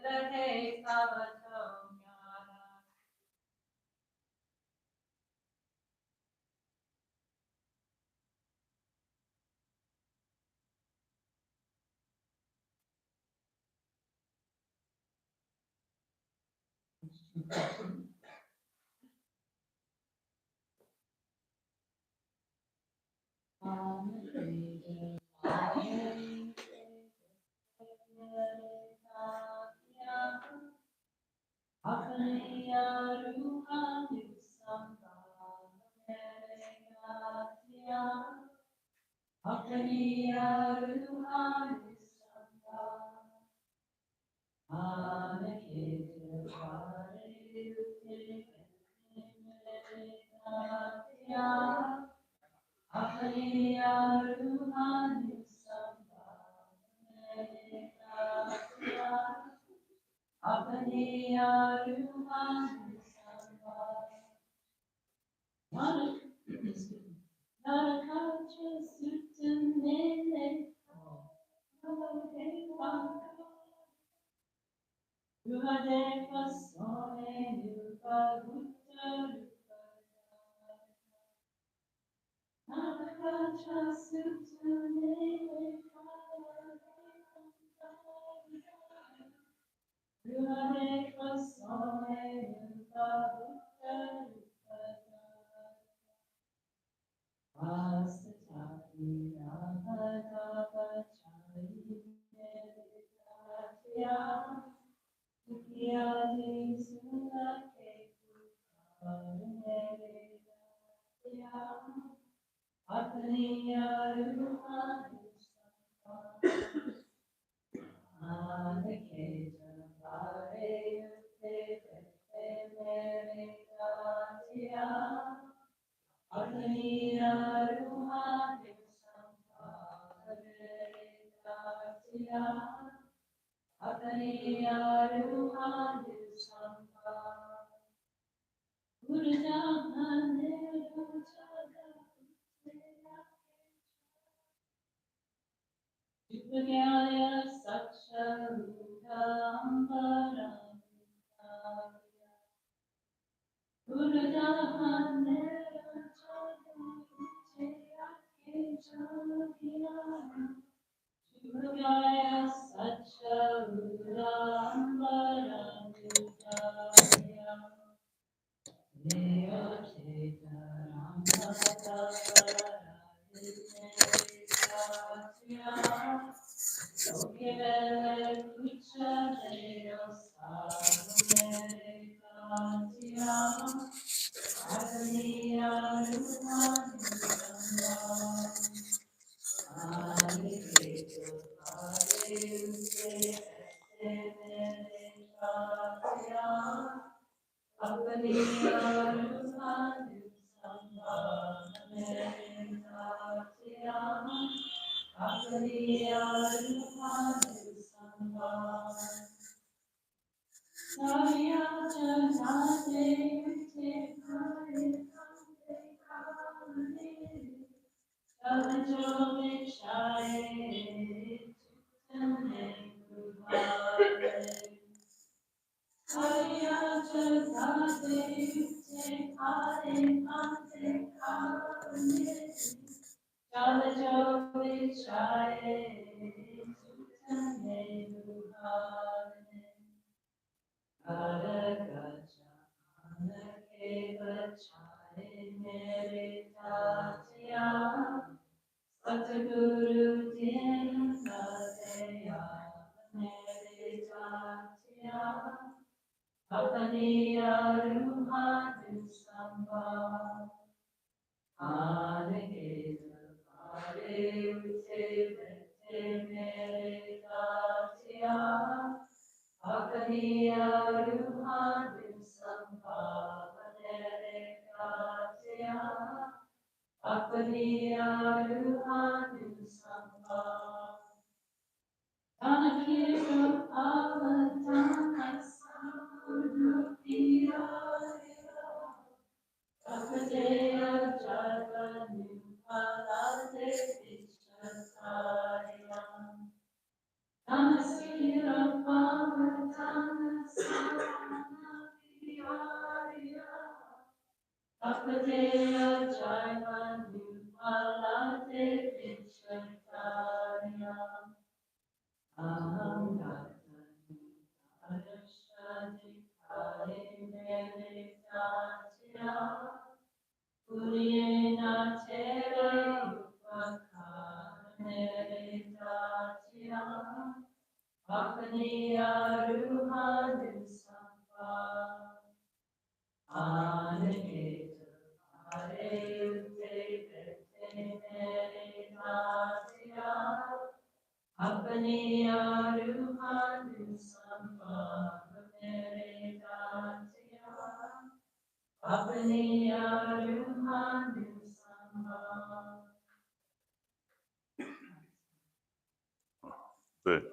Rahe Sabato Jnana. Good.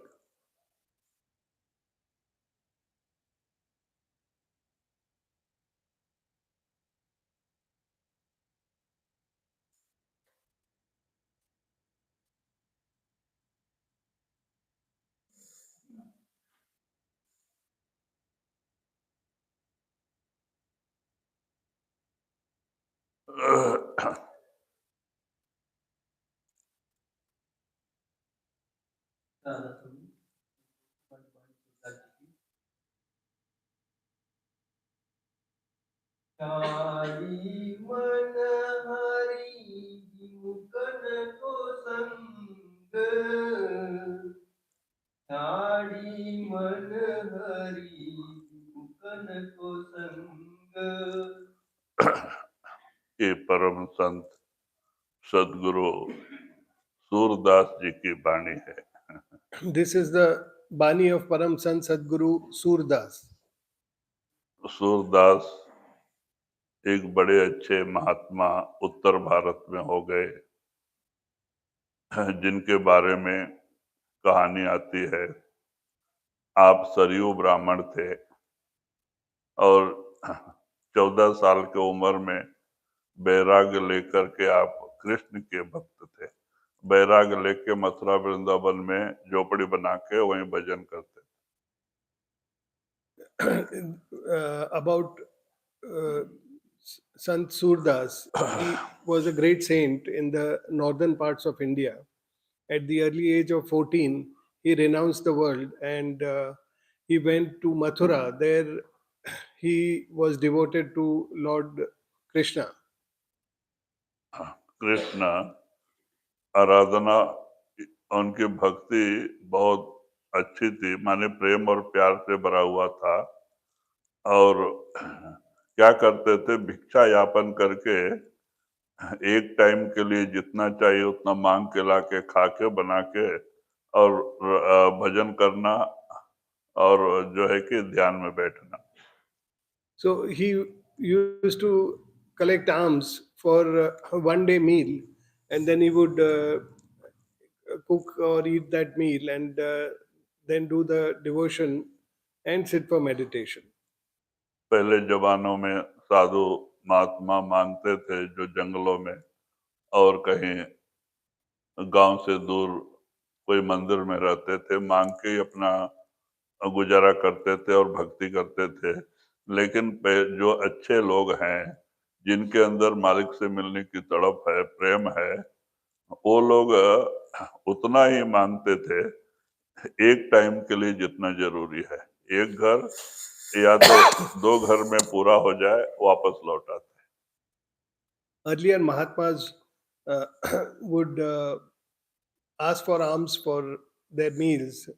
तारी मन हरी मुकन को संग तारी मन हरी मुकन को संग। ये परम संत सदगुरु सूरदास जी की वाणी है। This is the Bani of Param Sant Sadguru Surdas. Surdas एक बड़े अच्छे महात्मा उत्तर भारत में हो गए, जिनके बारे में कहानी आती है। आप सरयू ब्राह्मण थे और 14 साल की उम्र में बैराग्य लेकर के आप कृष्ण के भक्त थे। बैराग्य लेके मथुरा वृंदावन में झोपड़ी बना के वहीं भजन करते थे। About Sant Surdas, he was a great saint in the northern parts of India. At the early age of 14, he renounced the world and he went to Mathura. There, he was devoted to Lord Krishna. Krishna आराधना, उनकी भक्ति बहुत अच्छी थी, माने प्रेम और प्यार से भरा हुआ था। और क्या करते थे, भिक्षा यापन करके एक टाइम के लिए जितना चाहिए उतना मांग के ला के खा के बना के और भजन करना और जो है कि ध्यान में बैठना। So he used to collect alms for one day meal, and then he would cook or eat that meal and then do the devotion and sit for meditation. पहले जमानों में साधु महात्मा मांगते थे जो जंगलों में और कहीं गांव से दूर कोई मंदिर में रहते थे, मांग के ही अपना गुजारा करते थे और भक्ति करते थे। लेकिन जो अच्छे लोग हैं, जिनके अंदर मालिक से मिलने की तड़प है, प्रेम है, वो लोग उतना ही मांगते थे एक टाइम के लिए जितना जरूरी है। एक घर या तो 2 घर में पूरा हो जाए, वापस लौट आते। Earlier, Mahatmas would ask for alms for their meals.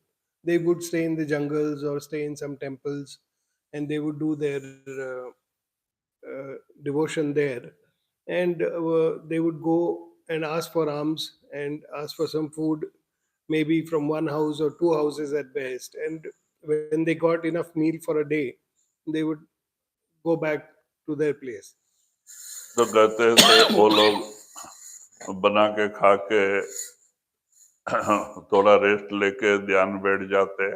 They would stay in the jungles or stay in some temples, and they would do their devotion there. And they would go and ask for alms and ask for some food, maybe from one house or two houses at best. And when they got enough meal for a day, they would go back to their place. तो कहते थे वो लोग बना के खा के थोड़ा रेस्ट लेके ध्यान बैठ जाते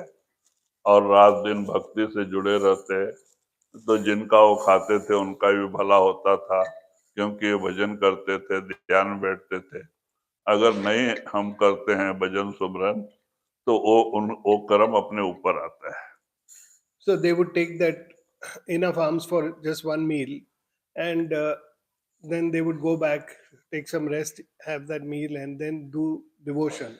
और रात दिन भक्ति से जुड़े रहते। तो जिनका वो खाते थे उनका भी भला होता था, क्योंकि ये भजन करते थे, ध्यान बैठते थे। अगर नहीं हम करते हैं भजन सुमरन, तो वो कर्म अपने ऊपर आता है। So they would take that enough alms for just one meal, and then they would go back, take some rest, have that meal, and then do devotion.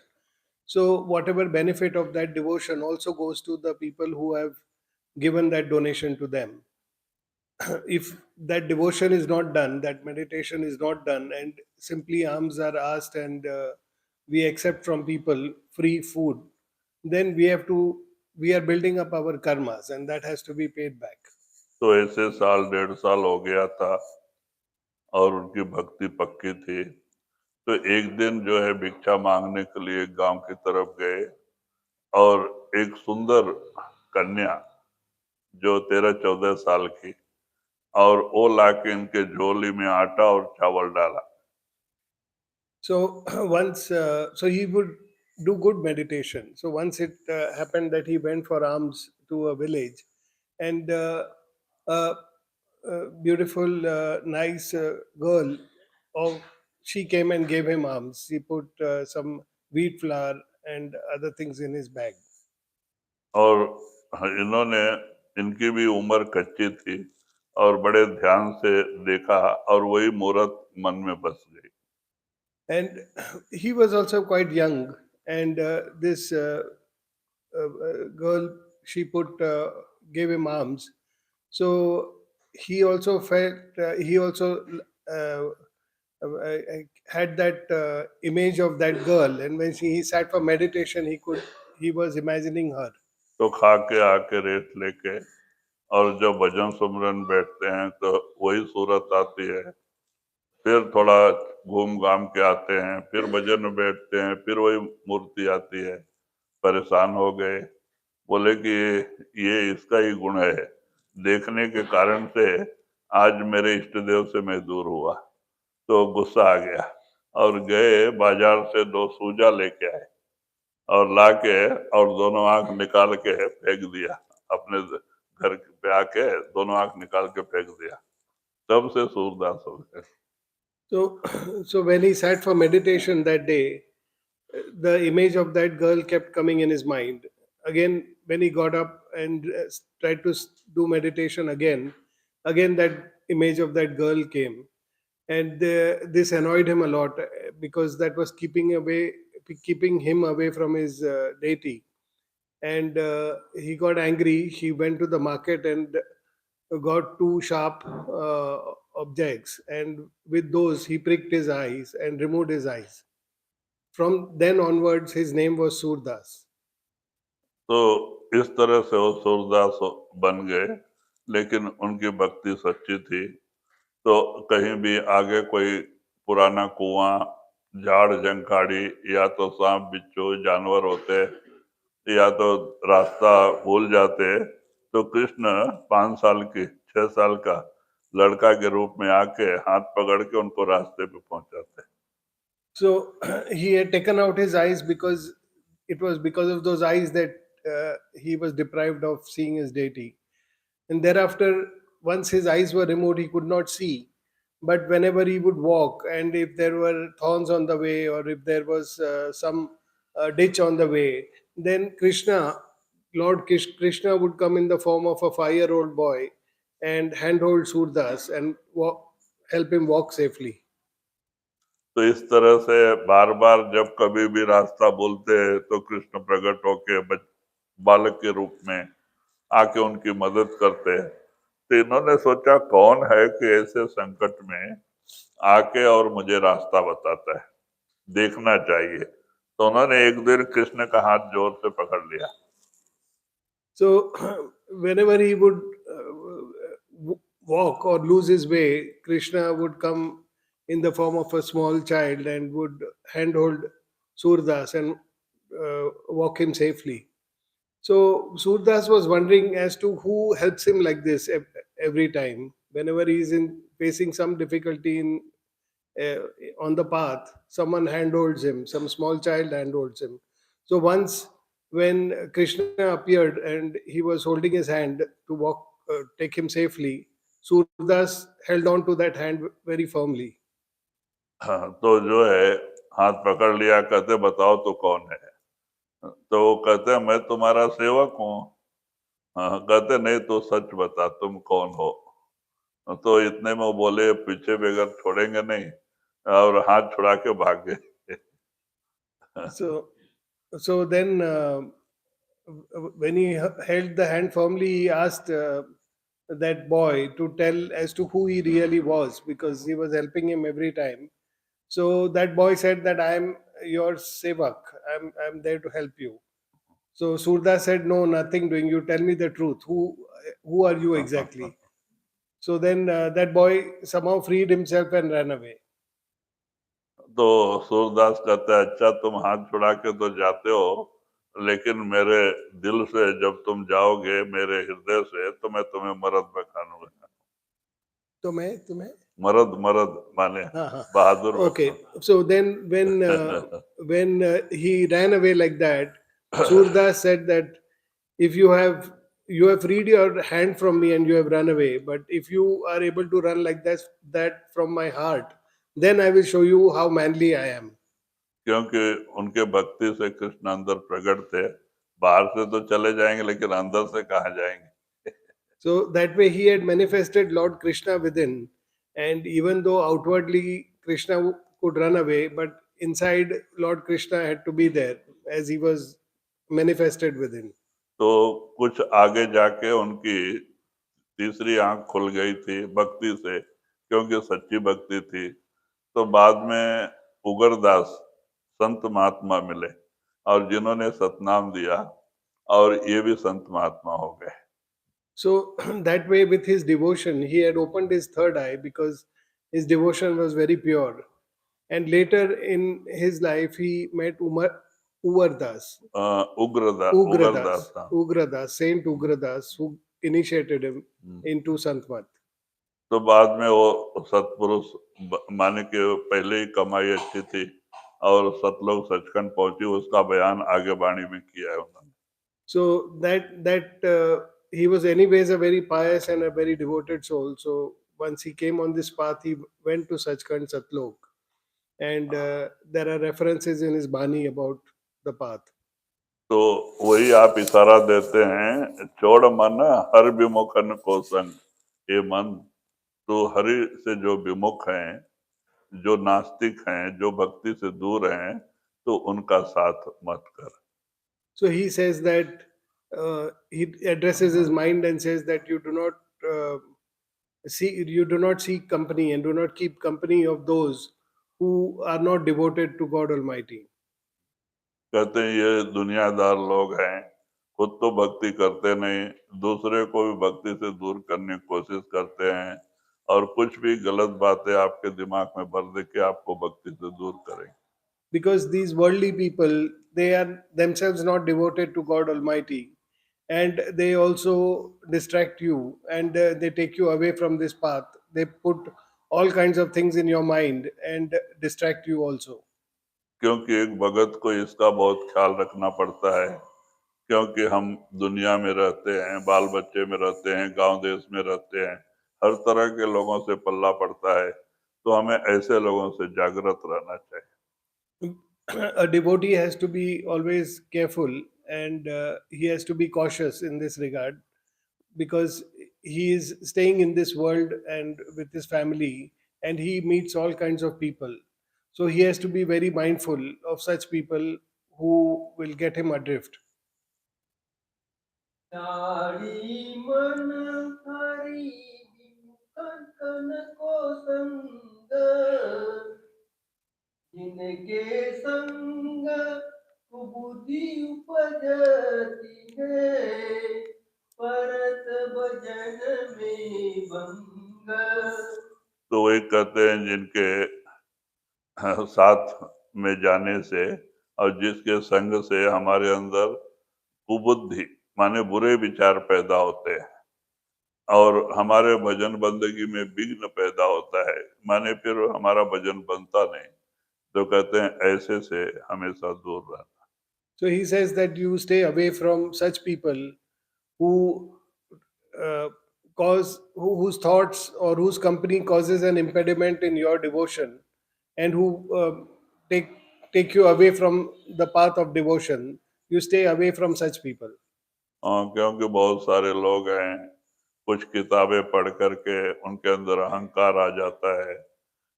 So whatever benefit of that devotion also goes to the people who have given that donation to them. If that devotion is not done, that meditation is not done, and simply alms are asked, and we accept from people free food, then we are building up our karmas, and that has to be paid back. तो ऐसे साल 1.5 साल हो गया था और उनकी भक्ति पक्की थी। तो एक दिन जो है भिक्षा मांगने के लिए गांव की तरफ गए और एक सुंदर कन्या जो 13-14 साल की, और वो लाके इनके झोली में आटा और चावल डाला। So once, so he would do good meditation. So once it happened that he went for alms to a village, and a beautiful, nice girl, oh, she came and gave him alms. She put some wheat flour and other things in his bag. और इन्होंने, इनकी भी उम्र कच्ची थी और बड़े ध्यान से देखा और वही मूर्त मन में बस गई। And he was also quite young, and this girl, she put gave him alms. So he also felt, he also uh, had that image of that girl, and when he sat for meditation, he was imagining her. तो खा के आके rest लेके, और जब भजन सुमरन बैठते हैं तो वही सूरत आती है। फिर थोड़ा घूम घाम के आते हैं, फिर भजन में बैठते हैं, फिर वही मूर्ति आती है। परेशान हो गए, बोले कि ये इसका ही गुण है, देखने के कारण से आज मेरे इष्ट देव से मैं दूर हुआ। तो गुस्सा आ गया और गए बाजार से 2 सूजा लेके आए और लाके और दोनों आंख निकाल के फेंक दिया। अपने घर पे आके दोनों आंख निकाल के फेंक दिया। तब से सूरदास हो गए। So, so when he sat for meditation that day, the image of that girl kept coming in his mind. Again, when he got up and tried to do meditation again that image of that girl came, and this annoyed him a lot, because that was keeping him away from his deity. And he got angry. He went to the market and got 2 sharp objects, and with those he pricked his eyes and removed his eyes. From then onwards, his name was Surdas. तो इस तरह से वो सूरदास बन गए, लेकिन उनकी भक्ति सच्ची थी। तो कहीं भी आगे कोई पुराना कुआं, झाड़ झंकाड़ी या तो सांप बिच्छू जानवर होते या तो रास्ता भूल जाते, तो कृष्ण 5 साल की 6 साल का लड़का के रूप में आके हाथ पकड़ के उनको रास्ते पे पहुंचाते। So he had taken out his eyes because it was because of those eyes that he was deprived of seeing his deity. And thereafter, once his eyes were removed, he could not see. But whenever he would walk, and if there were thorns on the way, or if there was some ditch on the way, then Krishna would come in the form of a 5-year-old boy and handhold Surdas and help him walk safely. तो इस तरह से बार बार जब कभी भी रास्ता भूलते तो कृष्ण प्रकट होके बालक के रूप में आके उनकी मदद करते। तो इन्होंने सोचा कौन है कि ऐसे संकट में आके और मुझे रास्ता बताता है, देखना चाहिए। तो उन्होंने एक दिन कृष्ण का हाथ जोर से पकड़ लिया। So whenever he would walk or lose his way, Krishna would come in the form of a small child and would handhold Surdas and walk him safely. So Surdas was wondering as to who helps him like this every time. Whenever he is facing some difficulty uh, on the path, someone handholds him, some small child handholds him. So once, when Krishna appeared and he was holding his hand to take him safely, Surdas held on to that hand very firmly. हाँ, तो जो है हाथ पकड़ लिया, कहते बताओ तो कौन है। तो वो कहते हैं मैं तुम्हारा सेवक हूँ। हाँ, कहते नहीं तो सच बता तुम कौन हो। तो इतने में वो बोले पीछे बगैर छोड़ेंगे नहीं, और हाथ छुड़ा के भाग गए। So, so then when he held the hand firmly, he asked that boy to tell as to who he really was, because he was helping him every time. So that boy said that I am your sevak. I'm there to help you. So Surdas said, no, nothing doing. You tell me the truth. Who are you exactly? So then that boy somehow freed himself and ran away. तो सूरदास कहता है अच्छा तुम हाथ छुड़ा के तो जाते हो, लेकिन मेरे दिल से जब तुम जाओगे, मेरे हृदय से, तो मैं तुम्हें मर्द बखानूंगा। तुम्हें मर्द मर्द माने Uh-huh. बहादुर Okay, बखान। so then when he ran away like that, Surdas said that if you have freed your hand from me and you have run away, but if you are able to run like that from my heart, then I will show you how manly I am. क्योंकि उनके भक्ति से कृष्ण अंदर प्रकट थे, बाहर से तो चले जाएंगे लेकिन अंदर से कहाँ जाएंगे। So that way he had manifested Lord Krishna within, and even though outwardly Krishna could run away, but inside Lord Krishna had to be there as he was manifested within. तो कुछ आगे जाके उनकी तीसरी आंख खुल गई थी भक्ति से, क्योंकि सच्ची भक्ति थी। तो बाद में उगरदास संत महात्मा मिले, और जिन्होंने सतनाम दिया, और ये भी संत महात्मा हो गए। So that way, with his devotion, he had opened his third eye because his devotion was very pure. And later in his life, he met Uvardas, उग्रदास था। Ugradas, Saint Ugradas, who initiated him into Santmat. तो बाद में वो सतपुरुष माने कि पहले ही कमाई अच्छी थी, और सतलोक सचखंड पहुंची, उसका बयान आगे वाणी में किया है उन्होंने। So that he was anyways a very pious and a very devoted soul. So once he came on this path, he went to Sachkhand Satlok, and there are references in his Bani about the path. तो वही आप इशारा देते हैं, छोड़ मन हर विमुखन को संग। ये मन, तो हरि से जो विमुख हैं, जो नास्तिक हैं, जो भक्ति से दूर हैं, तो उनका साथ मत कर। So he says that he addresses his mind and says that you do not seek company and do not keep company of those who are not devoted to God Almighty. कहते हैं ये दुनियादार लोग हैं, खुद तो भक्ति करते नहीं, दूसरे को भी भक्ति से दूर करने की कोशिश करते हैं, और कुछ भी गलत बातें आपके दिमाग में भर दे के आपको भक्ति से दूर करें। Because these worldly people, they are themselves not devoted to God Almighty, and they also distract you, and they take you away from this path. They put all kinds of things in your mind and distract you also. क्योंकि एक भगत को इसका बहुत ख्याल रखना पड़ता है, क्योंकि हम दुनिया में रहते हैं, बाल बच्चे में रहते हैं, गांव देश में रहते हैं, हर तरह के लोगों से पल्ला पड़ता है, तो हमें ऐसे लोगों से जागृत रहना चाहिए। A devotee has to be always careful, and he has to be cautious in this regard, because he is staying in this world and with his family, and he meets all kinds of people. So he has to be very mindful of such people who will get him adrift. ताड़ी मन हरि विमुखन को संग, जिनके संग कुबुद्धि उपजती है, परत भजन में भंग। तो वही कहते हैं जिनके साथ में जाने से और जिसके संग से हमारे अंदर कुबुद्धि माने बुरे विचार पैदा होते हैं, और हमारे भजन बंदगी में विघ्न पैदा होता है, माने फिर हमारा भजन बनता नहीं, तो कहते हैं ऐसे से हमेशा दूर रहना। So he says that you stay away from such people who whose thoughts or whose company causes an impediment in your devotion, and who take you away from the path of devotion. You stay away from such people. क्योंकि बहुत सारे लोग हैं, कुछ किताबें पढ़ करके उनके अंदर अहंकार आ जाता है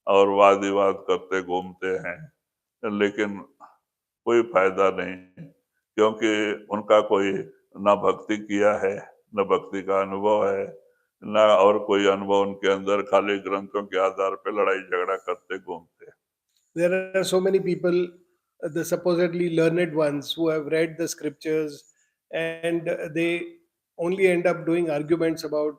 और वाद विवाद करते घूमते हैं, लेकिन कोई फायदा नहीं, क्योंकि उनका कोई ना भक्ति किया है, न भक्ति का अनुभव है, ना और कोई अनुभव उनके अंदर, खाली ग्रंथों के आधार पे लड़ाई झगड़ा करते घूमते हैं। There are so many people, the supposedly learned ones, who have read the scriptures, and they only end up doing arguments about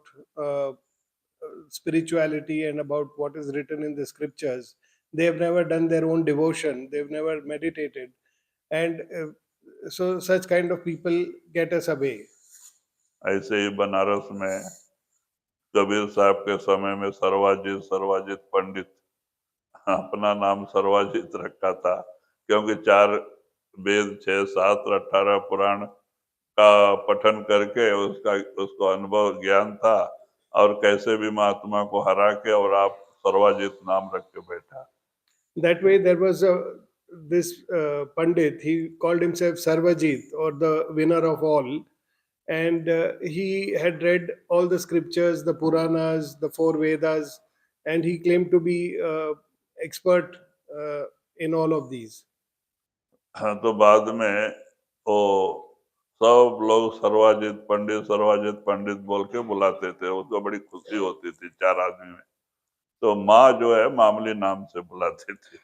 spirituality and about what is written in the scriptures. They have never done their own devotion, they've never meditated, and so such kind of people get us away. ऐसे ही बनारस में कबीर साहब के समय में सर्वाजित पंडित अपना नाम सर्वाजित रखा था, क्योंकि 4 वेद, 6, 7 और 18 पुराण का पठन करके उसको अनुभव ज्ञान था, और कैसे भी महात्मा को हरा के और आप सर्वाजित नाम रख के बैठा। That way, there was this Pandit, he called himself Sarvajit, or the winner of all, and he had read all the scriptures, the Puranas, the 4 Vedas, and he claimed to be expert in all of these. हाँ, तो बाद में वो सब लोग सर्वाजित पंडित बोल के बुलाते थे, उसको बड़ी खुशी होती थी 4 आदमी में। तो माँ जो है मामूली नाम से बुलाती थी,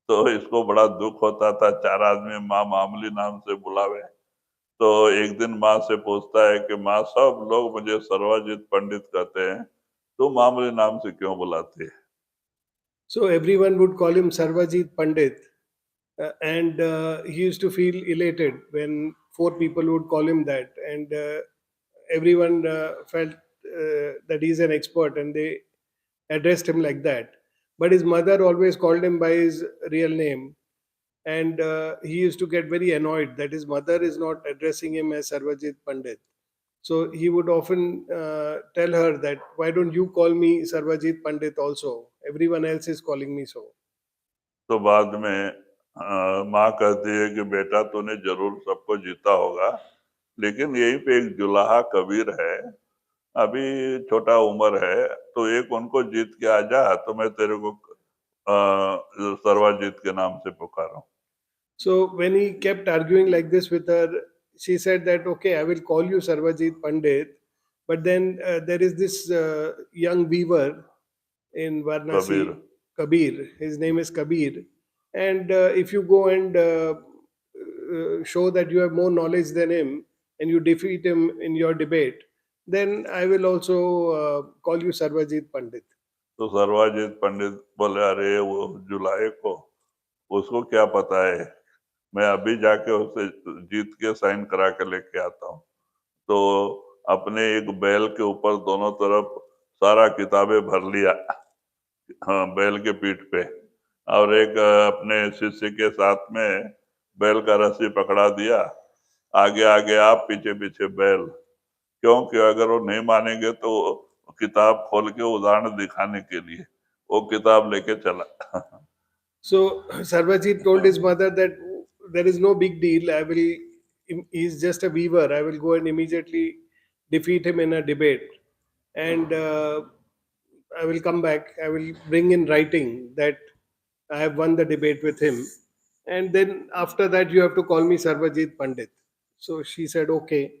तो इसको बड़ा दुख होता था, 4 आदमी माँ मामूली नाम से बुलावे। तो एक दिन माँ से पूछता है कि माँ, सब लोग मुझे सर्वाजित पंडित कहते हैं, तो मामूली नाम से क्यों बुलाती है? So everyone would call him Sarvajit Pandit, and he used to feel elated when 4 people would call him that, and everyone felt that he's an expert, and they addressed him like that. But his mother always called him by his real name, and he used to get very annoyed that his mother is not addressing him as Sarvajit Pandit. So he would often tell her that, why don't you call me Sarvajit Pandit also? Everyone else is calling me so. तो बाद में माँ कहती है कि बेटा, तूने जरूर सबको जीता होगा, लेकिन यहीं पे एक जुलाहा कबीर है, अभी छोटा उम्र है, तो एक उनको जीत के आ जा, तो मैं तेरे को सर्वाजीत के नाम से पुकारूं। So when he kept arguing like this with her, she said that, okay, I will call you Sarvajit Pandit, but then there is this young weaver in Varanasi, Kabir Kabir. His name is Kabir, and if you go and show that you have more knowledge than him and you defeat him in your debate, then I will also call you Sarvajit Pandit. तो सर्वाजीत पंडित बोले, अरे वो जुलाहे को, उसको क्या पता है, मैं अभी जाके उसे जीत के साइन करा के लेके आता हूँ। तो अपने एक बैल के ऊपर दोनों तरफ सारा किताबें भर लिया, हाँ, बैल के पीठ पे, और एक अपने शिष्य के साथ में बैल का रस्सी पकड़ा दिया, आगे आगे आप, पीछे पीछे बैल, क्योंकि अगर वो नहीं मानेंगे तो किताब खोल के उदाहरण दिखाने के लिए वो किताब लेके चला। So Sarvajit told his mother that there is no big deal. He's just a weaver. I will go and immediately defeat him in a debate, and I will come back. I will bring in writing that I have won the debate with him, and then after that you have to call me Sarvajit Pandit. So she said okay.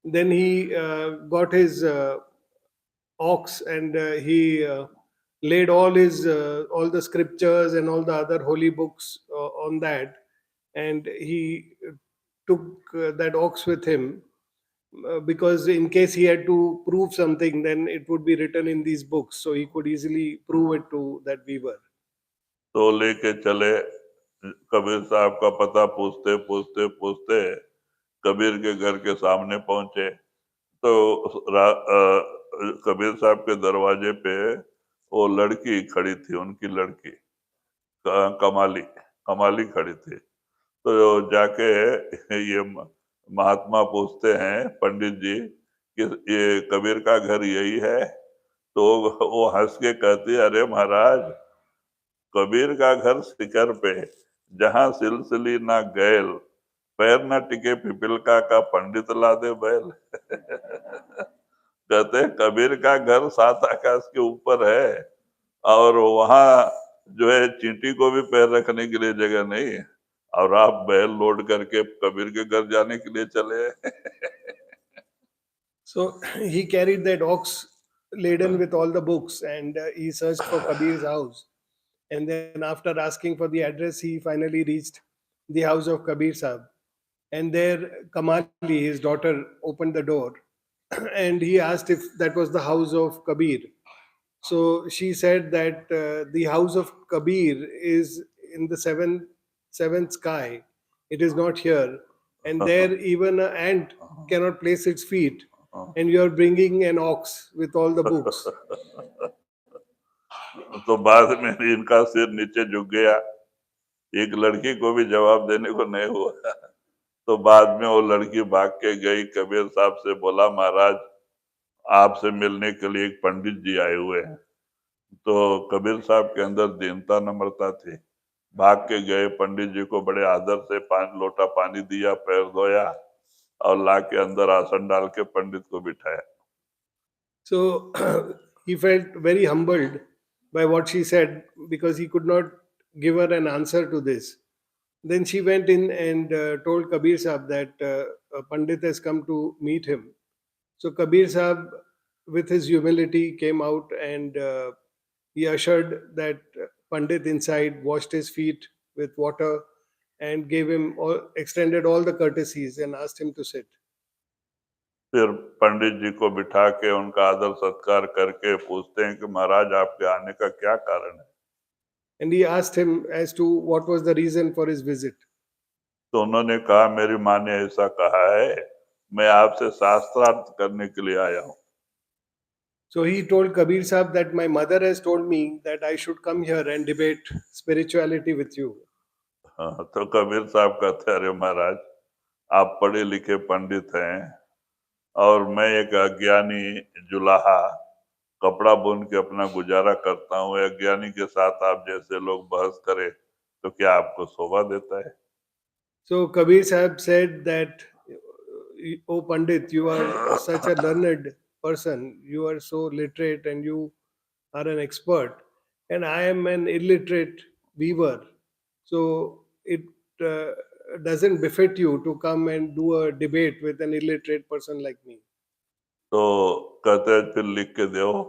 Then he got his ox, and he laid all the scriptures and all the other holy books on that, and he took that ox with him, because in case he had to prove something, then it would be written in these books, so he could easily prove it to that weaver. तो लेके चले, कबीर साहब का पता पूछते पूछते पूछते कबीर के घर के सामने पहुंचे, तो कबीर साहब के दरवाजे पे वो लड़की खड़ी थी, उनकी लड़की कमाली खड़ी थी। तो जाके ये महात्मा पूछते हैं, पंडित जी, कि ये कबीर का घर यही है? तो वो हंस के कहती है, अरे महाराज, कबीर का घर शिखर पे, जहाँ सिलसिली ना गैल, पैर ना टिके पिपलका का पंडित ला दे बैल। कहते हैं कबीर का घर 7 आकाश के ऊपर है और वहां जो है चींटी को भी पैर रखने के लिए जगह नहीं है, और आप बैल लोड करके कबीर के घर जाने के लिए चले हैं। So he carried that ox laden with all the books, and he searched for Kabir's house. And then, after asking for the address, he finally reached the house of Kabir Sahib. And there, Kamali, his daughter, opened the door, and he asked if that was the house of Kabir. So she said that the house of Kabir is in the seventh sky. It is not here, and there even an ant cannot place its feet. And you are bringing an ox with all the books. तो बाद में इनका सिर नीचे झुक गया, एक लड़की को भी जवाब देने को नहीं हुआ। तो बाद में वो लड़की भाग के गई, कबीर साहब से बोला महाराज आपसे मिलने के लिए एक पंडित जी आए हुए हैं। तो कबीर साहब के अंदर दीनता नम्रता थी, भाग के गए, पंडित जी को बड़े आदर से 5 लोटा पानी दिया, पैर धोया और ला के अंदर आसन डाल के पंडित को बिठाया। So he felt very humbled by what she said, because he could not give her an answer to this. Then she went in and told Kabir Sahib that a Pandit has come to meet him. So Kabir Sahib, with his humility, came out and he ushered that Pandit inside, washed his feet with water, and extended all the courtesies and asked him to sit. फिर पंडित जी को बिठा के उनका आदर सत्कार करके पूछते हैं कि महाराज आपके आने का क्या कारण है। And he asked him as to what was the reason for his visit. तो उन्होंने कहा मेरी माँ ने ऐसा कहा है, मैं आपसे शास्त्रार्थ करने के लिए आया हूँ। So he told Kabir Sahib that my mother has told me that I should come here and debate spirituality with you. हाँ, तो कबीर साहब कहते अरे महाराज आप पढ़े लिखे पंडित हैं और मैं एक अज्ञानी जुलाहा कपड़ा बुन के अपना गुजारा करता हूँ, अज्ञानी के साथ आप जैसे लोग बहस करें तो क्या आपको शोभा देता है। So Kabir Sahib said that, "Oh Pandit, you are such a learned person. You are so literate and you are an expert, and I am an illiterate weaver. So it uh, doesn't befit you to come and do a debate with an illiterate person like me." तो कहते हैं फिर लिख के दो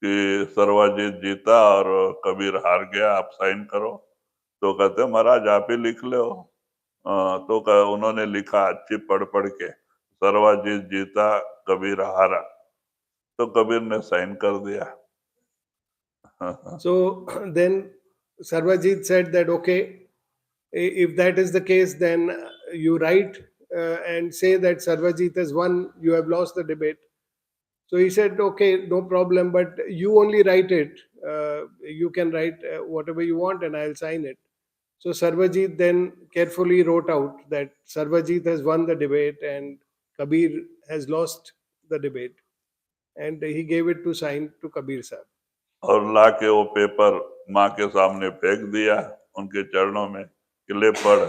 कि सर्वजीत जीता और कबीर हार गया, आप साइन करो। तो कहते हैं महाराज आप ही लिख लो। तो उन्होंने लिखा अच्छी पढ़ पढ़ के, सर्वजीत जीता कबीर हारा। तो कबीर ने साइन कर दिया। So then Sarvajit said that, okay, if that is the case, then you write and say that Sarvajit has won, you have lost the debate. So he said, okay, no problem, but you only write it. You can write whatever you want and I'll sign it. So Sarvajit then carefully wrote out that Sarvajit has won the debate and Kabir has lost the debate. And he gave it to sign to Kabir Sahib. और ला के वो paper माँ के सामने फेंक दिया उनके चरणों में कि ले पढ़।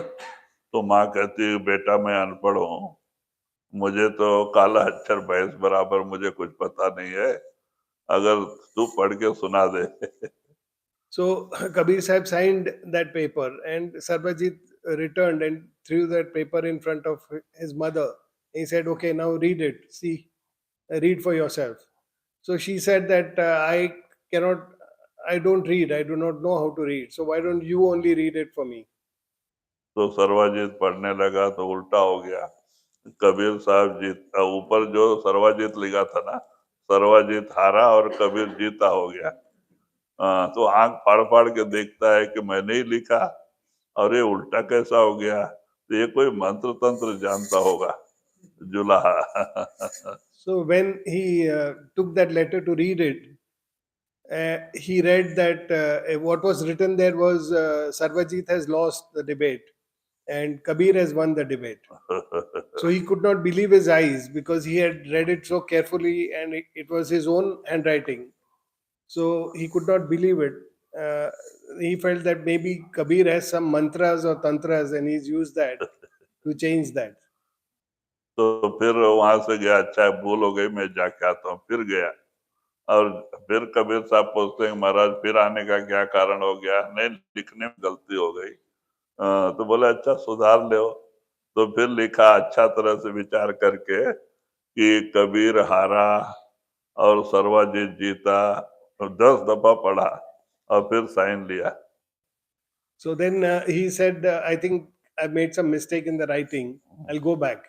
तो माँ कहती है बेटा मैं अनपढ़ हूँ, मुझे तो काला अक्षर भैंस बराबर मुझे कुछ पता नहीं है, अगर तू पढ़ के सुना दे। So Kabir Sahib signed that paper and Sarvajit returned and threw that paper in front of his mother. He said, okay, now read it. See, read for yourself. So she said that I don't read. I do not know how to read. So why don't you only read it for me? तो सर्वजीत पढ़ने लगा तो उल्टा हो गया। कबीर साहब जीत ऊपर जो सर्वजीत लिखा था ना, सर्वजीत हारा और कबीर जीता हो गया। तो आंख फाड़ फाड़ के देखता है कि मैंने ही लिखा और ये उल्टा कैसा हो गया। तो ये कोई मंत्र तंत्र जानता होगा जुलाहा। So when he took that letter to read it, he read that what was written there was Sarvajit has lost the debate and Kabir has won the debate. So he could not believe his eyes because he had read it so carefully and it was his own handwriting. So he could not believe it. He felt that maybe Kabir has some mantras or tantras and he's used that. to change that. तो फिर वहां से गया, अच्छा भूल हो गई, मैं जाके आता हूँ। फिर गया और फिर कबीर साहब पूछते हैं महाराज फिर आने का क्या कारण हो गया? नहीं, लिखने में गलती हो गई। तो बोले अच्छा सुधार ले। तो फिर लिखा अच्छा तरह से विचार करके कि कबीर हारा और सर्वजित जीता, और 10 दफा पढ़ा और फिर साइन लिया। So then he said, I think I made some mistake in the writing. I'll go back.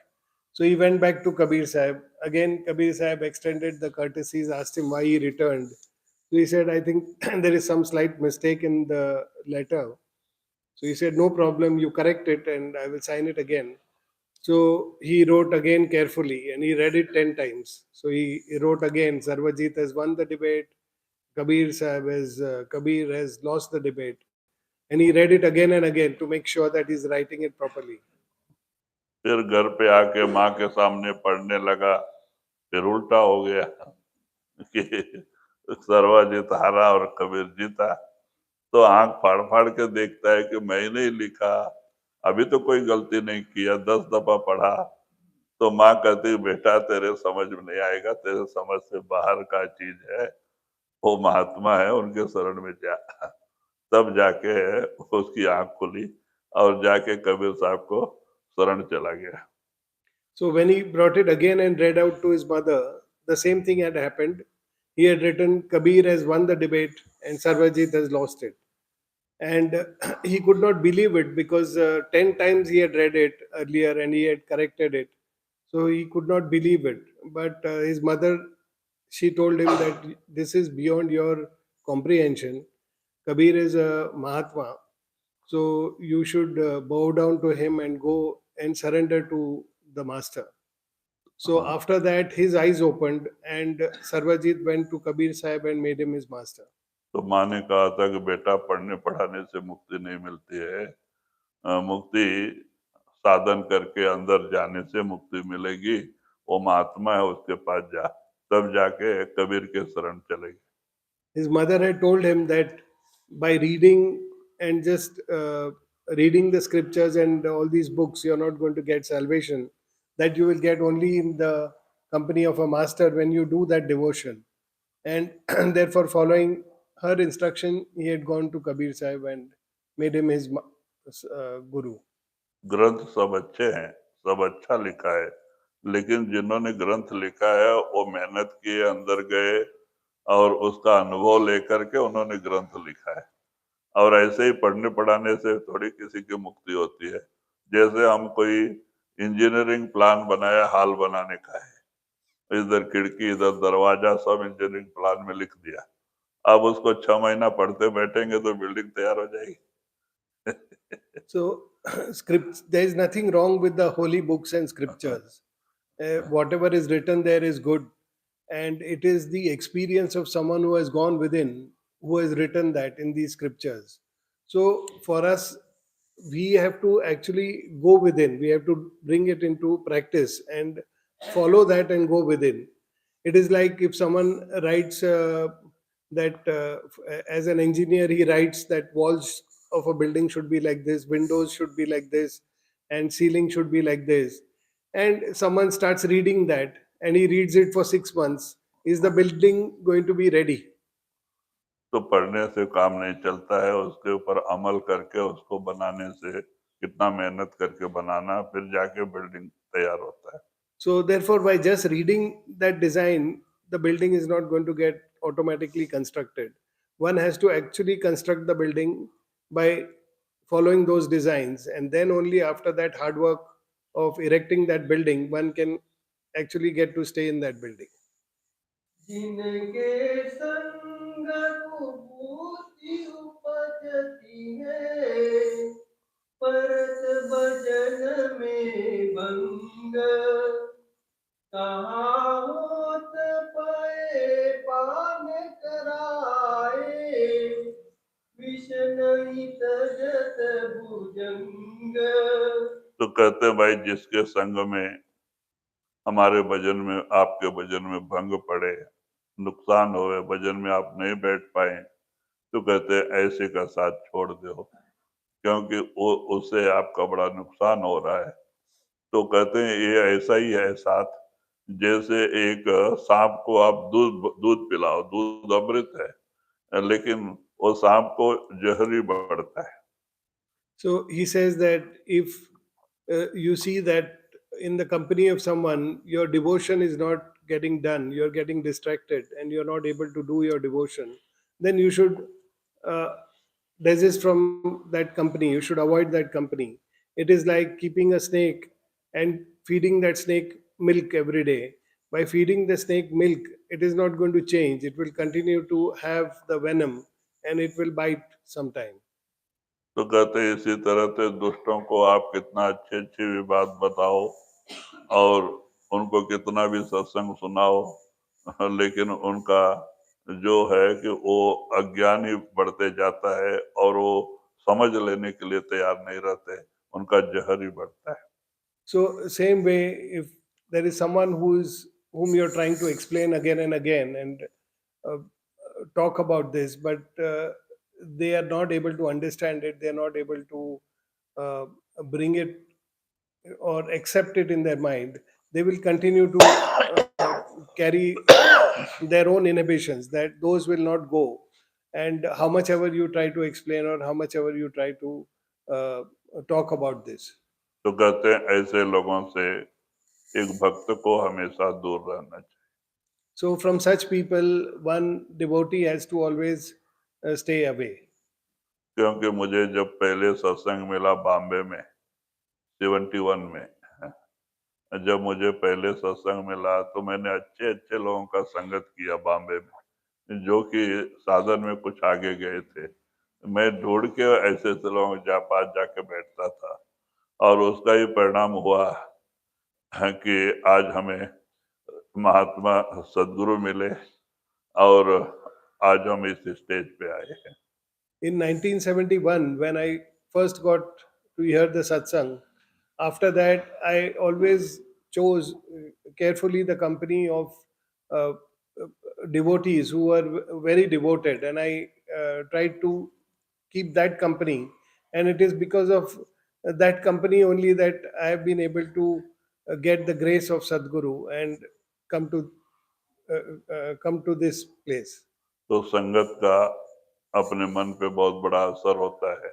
So he went back to Kabir Sahib. Again, Kabir Sahib extended the courtesies, asked him why he returned. So he said, I think there is some slight mistake in the letter. So he said, no problem, you correct it and I will sign it again. So he wrote again carefully and he read it 10 times. So he wrote again, Sarvajit has won the debate, Kabir has lost the debate. And he read it again and again to make sure that he's writing it properly. फिर घर पे आके माँ के सामने पढ़ने लगा, फिर उल्टा हो गया कि सर्वजित हारा और कबीर जीता। तो आंख फाड़ फाड़ के देखता है कि मैंने ही लिखा, अभी तो कोई गलती नहीं किया, 10 दफा पढ़ा। तो माँ कहती बेटा तेरे समझ में नहीं आएगा, तेरे समझ से बाहर का चीज है, वो महात्मा है, उनके शरण में जा। तब जाके उसकी आंख खुली और जाके कबीर साहब को शरण चला गया। So when he brought it again and read out to his mother, the same thing had happened. He had written, Kabir has won the debate and Sarvajit has lost it. And he could not believe it because 10 times he had read it earlier and he had corrected it. So he could not believe it. But his mother, she told him that this is beyond your comprehension. Kabir is a Mahatma. So you should bow down to him and go and surrender to the master. So after that, his eyes opened and Sarvajit went to Kabir Sahib and made him his master. तो माँ ने कहा था कि बेटा पढ़ने पढ़ाने से मुक्ति नहीं मिलती है, मुक्ति साधन करके अंदर जाने से मुक्ति मिलेगी। वो महात्मा है, उसके पास जा, तब जाके कबीर के शरण चलेगी। His mother had told him that by reading and just reading the scriptures and all these books, you're not going to get salvation. That you will get only in the company of a master when you do that devotion. And therefore, following her instruction, he had gone to Kabir Sahib and made him his guru. ग्रंथ सब अच्छे हैं, सब अच्छा लिखा है, लेकिन जिन्होंने ग्रंथ लिखा है वो मेहनत किए, अंदर गए और उसका अनुभव लेकर के उन्होंने ग्रंथ लिखा है। और ऐसे ही पढ़ने पढ़ाने से थोड़ी किसी की मुक्ति होती है। जैसे हम कोई इंजीनियरिंग प्लान बनाया, हाल बनाने का है, इधर खिड़की इधर दरवाजा सब इंजीनियरिंग प्लान में लिख दिया, अब उसको 6 महीना पढ़ते बैठेंगे तो बिल्डिंग तैयार हो जाएगी। So, there is nothing wrong with the holy books and scriptures. Whatever is written there is good. And it is the experience of someone who has gone within, who has written that in these scriptures. So, for us, we have to actually go within. We have to bring it into practice and follow that and go within. It is like if someone writes that as an engineer, he writes that walls of a building should be like this, windows should be like this, and ceiling should be like this. And someone starts reading that and he reads it for 6 months. Is the building going to be ready? तो पढ़ने से काम नहीं चलता है, उसके ऊपर अमल करके उसको बनाने से, कितना मेहनत करके बनाना, फिर जाके बिल्डिंग तैयार होता है। So therefore, by just reading that design, the building is not going to get automatically constructed. One has to actually construct the building by following those designs, and then only after that hard work of erecting that building, one can actually get to stay in that building. जिनके संग कुबूती उपजती है, परत भजन में भंग, कहाँ होत पाए पान कराए, विष नहीं तजत भुजंग। तो कहते हैं भाई जिसके संग में हमारे भजन में, आपके भजन में भंग पड़े, नुकसान होवे, भजन में आप नहीं बैठ पाए, तो कहते हैं ऐसे का साथ छोड़ दो, क्योंकि वो उससे आपका बड़ा नुकसान हो रहा है। तो कहते हैं ये ऐसा ही है साथ, जैसे एक सांप को आप दूध दूध पिलाओ, दूध अमृत है, लेकिन वो सांप को जहर ही बढ़ता है। So he says that if you see that in the company of someone, your devotion is not getting done, you're getting distracted, and you're not able to do your devotion, then you should uh, desist from that company. You should avoid that company. It is like keeping a snake and feeding that snake milk every day. By feeding the snake milk, it is not going to change. It will continue to have the venom and it will bite sometime. तो कहते हैं इसी तरह से दुष्टों को आप कितना अच्छी अच्छी भी बात बताओ और उनको कितना भी सत्संग सुनाओ, लेकिन उनका जो है कि वो अज्ञान ही बढ़ते जाता है और वो समझ लेने के लिए तैयार नहीं रहते, उनका जहर ही बढ़ता है। So, same way, if there is someone whom you're trying to explain again and again and uh, talk about this, but they are not able to understand it, they are not able to uh, bring it or accept it in their mind, they will continue to carry their own inhibitions, that those will not go. And how much ever you try to explain or how much ever you try to uh, talk about this. तो कहते हैं ऐसे लोगों से एक भक्त को हमेशा दूर रहना चाहिए, So, from such people, one devotee has to always stay away. क्योंकि मुझे जब पहले सत्संग मिला बॉम्बे में 71 में, जब मुझे पहले सत्संग मिला तो मैंने अच्छे अच्छे लोगों का संगत किया बॉम्बे में, जो कि साधन में कुछ आगे गए थे। मैं ढूंढ के ऐसे ऐसे लोगों के पास जाके बैठता था और उसका ही परिणाम हुआ है कि आज हमें महात्मा सदगुरु मिले और आज हम इस स्टेज पे आए हैं। In 1971, when I first got to hear the satsang, after that, I always chose carefully the company of uh, devotees who were very devoted, and I tried to keep that company. And it is because of that company only that I have been able to get the grace of Sadguru and come to come to this place. तो संगत का अपने मन पे बहुत बड़ा असर होता है।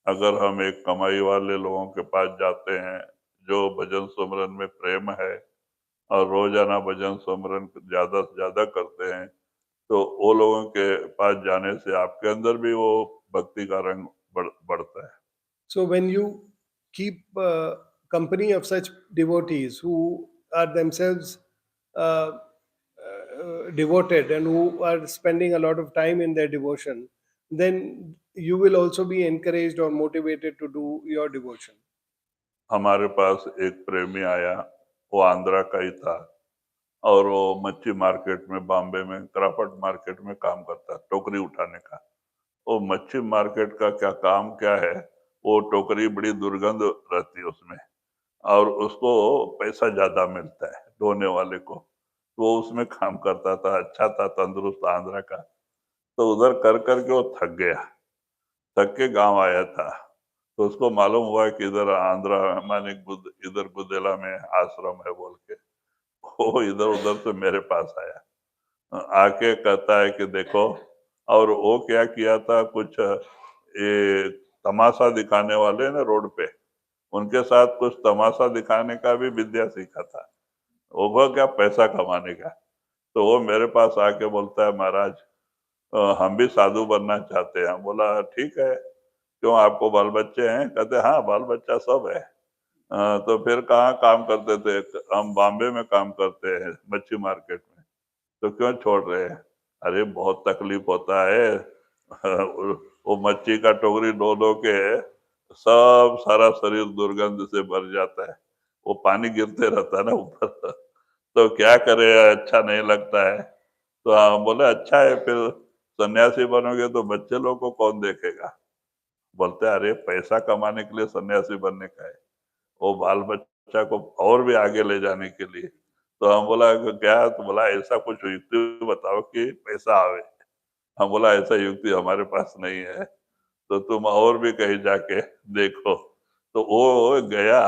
अगर हम एक कमाई वाले लोगों के पास जाते हैं जो भजन सुमरन में प्रेम है और रोजाना भजन सुमरन ज्यादा से ज्यादा करते हैं, तो वो लोगों के पास जाने से आपके अंदर भी वो भक्ति का रंग बढ़ता है। So when you keep company of such devotees who are themselves devoted and who are spending a lot of time in their devotion, then you will also be encouraged or motivated to do your devotion. हमारे पास एक प्रेमी आया, वो आंध्रा का ही था और वो मच्छी मार्केट में बॉम्बे में क्राफर्ड मार्केट में काम करता है, टोकरी उठाने का। वो मच्छी मार्केट का क्या काम क्या है, वो टोकरी बड़ी दुर्गंध रहती है उसमें और उसको पैसा ज्यादा मिलता है ढोने वाले को, तो वो उसमें काम करता था, अच्छा था, तंदुरुस्त आंध्रा का। तो उधर कर करके वो थक गया, थक के गांव आया था, तो उसको मालूम हुआ कि इधर आंध्रा माने इधर गुदेला में आश्रम है बोल के, वो इधर उधर से मेरे पास आया, आके कहता है कि देखो, और वो क्या किया था, कुछ ये तमाशा दिखाने वाले ना रोड पे, उनके साथ कुछ तमाशा दिखाने का भी विद्या सीखा था, वो क्या पैसा कमाने का। तो वो मेरे पास आके बोलता है, महाराज हम भी साधु बनना चाहते हैं। बोला ठीक है, क्यों आपको बाल बच्चे हैं? कहते हाँ बाल बच्चा सब है। तो फिर कहाँ काम करते थे? हम बॉम्बे में काम करते हैं मच्छी मार्केट में। तो क्यों छोड़ रहे हैं? अरे बहुत तकलीफ होता है, वो मच्छी का टोकरी ढो ढो के सब सारा शरीर दुर्गंध से भर जाता है, वो पानी गिरते रहता है ना ऊपर। तो क्या करे, अच्छा नहीं लगता है। तो हम बोले अच्छा है, फिर सन्यासी बनोगे तो बच्चे लोग को कौन देखेगा? बोलते अरे पैसा कमाने के लिए सन्यासी बनने का है, वो बाल बच्चा को और भी आगे ले जाने के लिए। तो हम बोला क्या? तो बोला ऐसा कुछ युक्ति बताओ कि पैसा आवे। हम बोला ऐसा युक्ति हमारे पास नहीं है, तो तुम और भी कहीं जाके देखो। तो वो गया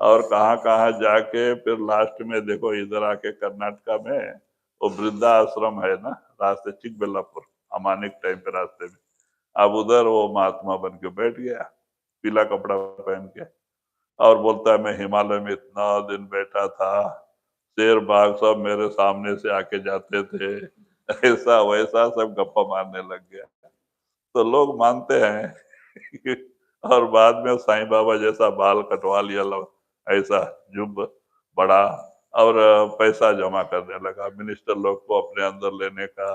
और कहाँ कहाँ जाके फिर लास्ट में देखो इधर आके कर्नाटका में वो वृद्धा आश्रम है ना, रास्ते चिकबेल्लापुर अमानिक टाइम पे रास्ते में, अब उधर वो महात्मा बन के बैठ गया, पीला कपड़ा पहन के, और बोलता है मैं हिमालय में इतना दिन बैठा था, शेर बाघ सब मेरे सामने से आके जाते थे, ऐसा वैसा सब गप्पा मारने लग गया। तो लोग मानते हैं और बाद में साईं बाबा जैसा बाल कटवा लिया, ऐसा जुब बड़ा, और पैसा जमा करने लगा, मिनिस्टर लोग को अपने अंदर लेने का,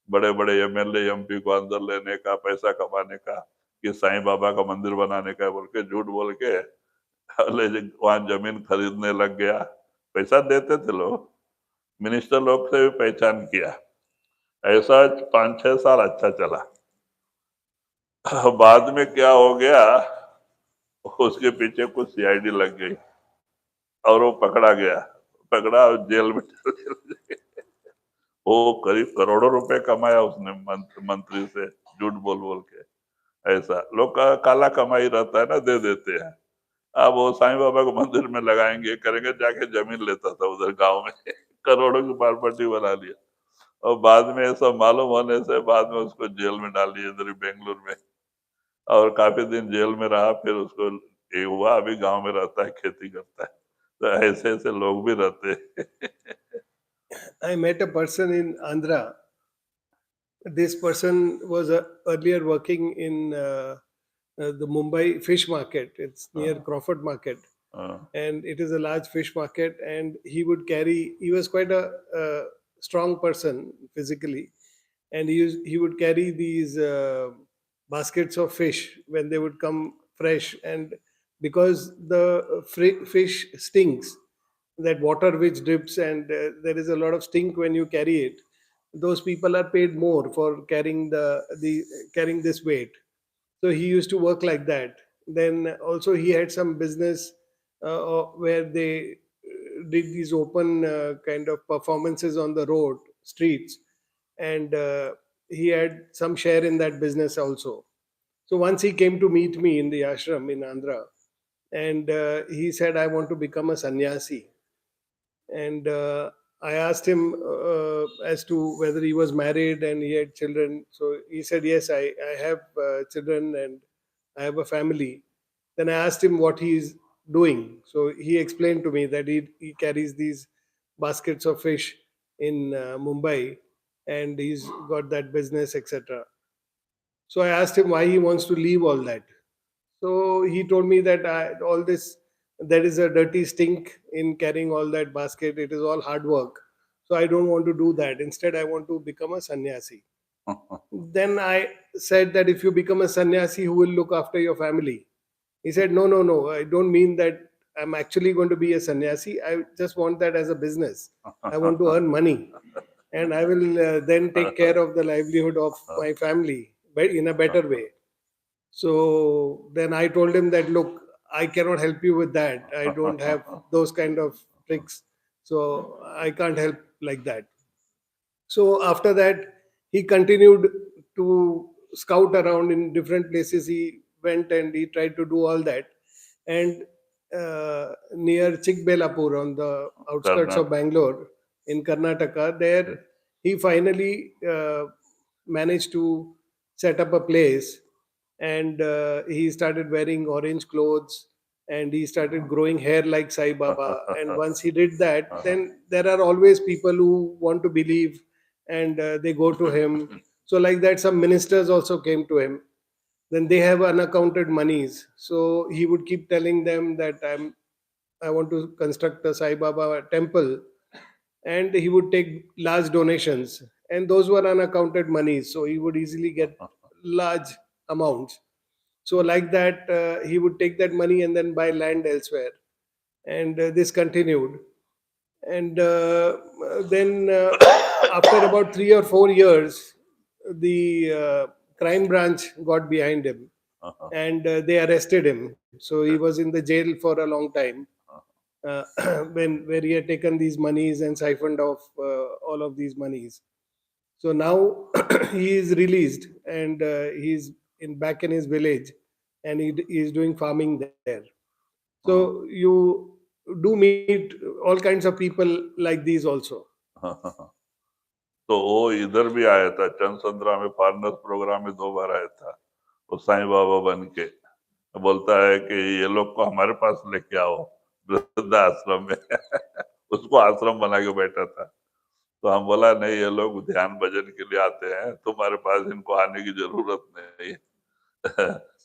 बड़े बड़े एमएलए एमपी को अंदर लेने का, पैसा कमाने का, कि साईं बाबा का मंदिर बनाने का बोल के, झूठ बोल के वहां जमीन खरीदने लग गया। पैसा देते थे लोग, मिनिस्टर लोग से भी पहचान किया। ऐसा 5-6 साल अच्छा चला। बाद में क्या हो गया, उसके पीछे कुछ सीआईडी लग गई और वो पकड़ा गया, पकड़ा और जेल में चल गया। वो करीब करोड़ों रुपए कमाया उसने मंत्री से, झूठ बोल बोल के। ऐसा लोग का काला कमाई रहता है ना, दे देते हैं। अब वो साईं बाबा को मंदिर में लगाएंगे करेंगे, जाके जमीन लेता था उधर गांव में करोड़ों की प्रॉपर्टी बना लिया, और बाद में ये सब मालूम होने से बाद में उसको जेल में डाल दिया इधर ही बेंगलुरु में, और काफी दिन जेल में रहा। फिर उसको ये हुआ, अभी गांव में रहता है, खेती करता है। तो ऐसे ऐसे लोग भी रहते हैं। I met a person in Andhra. This person was earlier working in the Mumbai fish market. It's near Crawford Market, and it is a large fish market. And he would carry. He was quite a strong person physically, and he would carry these baskets of fish when they would come fresh. And because the fish stinks, that water which drips, and there is a lot of stink when you carry it, those people are paid more for carrying the carrying this weight. So he used to work like that. Then also he had some business where they did these open kind of performances on the road streets, and he had some share in that business also. So once he came to meet me in the ashram in Andhra, and he said, I want to become a sannyasi. And I asked him as to whether he was married and he had children. So he said, yes, I have children and I have a family. Then I asked him what he is doing. So he explained to me that he carries these baskets of fish in Mumbai, and he's got that business, etc. So I asked him why he wants to leave all that. So he told me that all this, there is a dirty stink in carrying all that basket. It is all hard work. So I don't want to do that. Instead, I want to become a sannyasi. Then I said that if you become a sannyasi, who will look after your family? He said, no, no, no. I don't mean that I'm actually going to be a sannyasi. I just want that as a business. I want to earn money. And I will then take care of the livelihood of my family in a better way. So then I told him that, look, I cannot help you with that. I don't have those kind of tricks. So I can't help like that. So after that, he continued to scout around in different places. He went and he tried to do all that. And near Chikbellapur, on the outskirts of Bangalore in Karnataka, there he finally managed to set up a place, and he started wearing orange clothes, and he started growing hair like Sai Baba. And once he did that, then there are always people who want to believe, and they go to him. So like that, some ministers also came to him. Then they have unaccounted monies, so he would keep telling them that I want to construct a Sai Baba temple, and he would take large donations, and those were unaccounted monies, so he would easily get large amounts. So like that, he would take that money and then buy land elsewhere, and this continued. And then after about 3 or 4 years, the crime branch got behind him, and they arrested him. So he was in the jail for a long time, uh, when where he had taken these monies and siphoned off all of these monies. So now he is released, and he's in back in his village, and he is doing farming there. So So you do meet all kinds of people like these also. तो वो इधर भी आया था, चंद्रसंद्रा में foreigners programme में 2 बार आया था। वो साईं बाबा बन के बोलता है कि ये लोग को हमारे पास लेके आओ वृद्ध आश्रम में। उसको आश्रम बना के बैठा था। तो हम बोला नहीं, ये लोग ध्यान भजन के लिए आते हैं, तुम्हारे पास इनको आने की जरूरत नहीं है।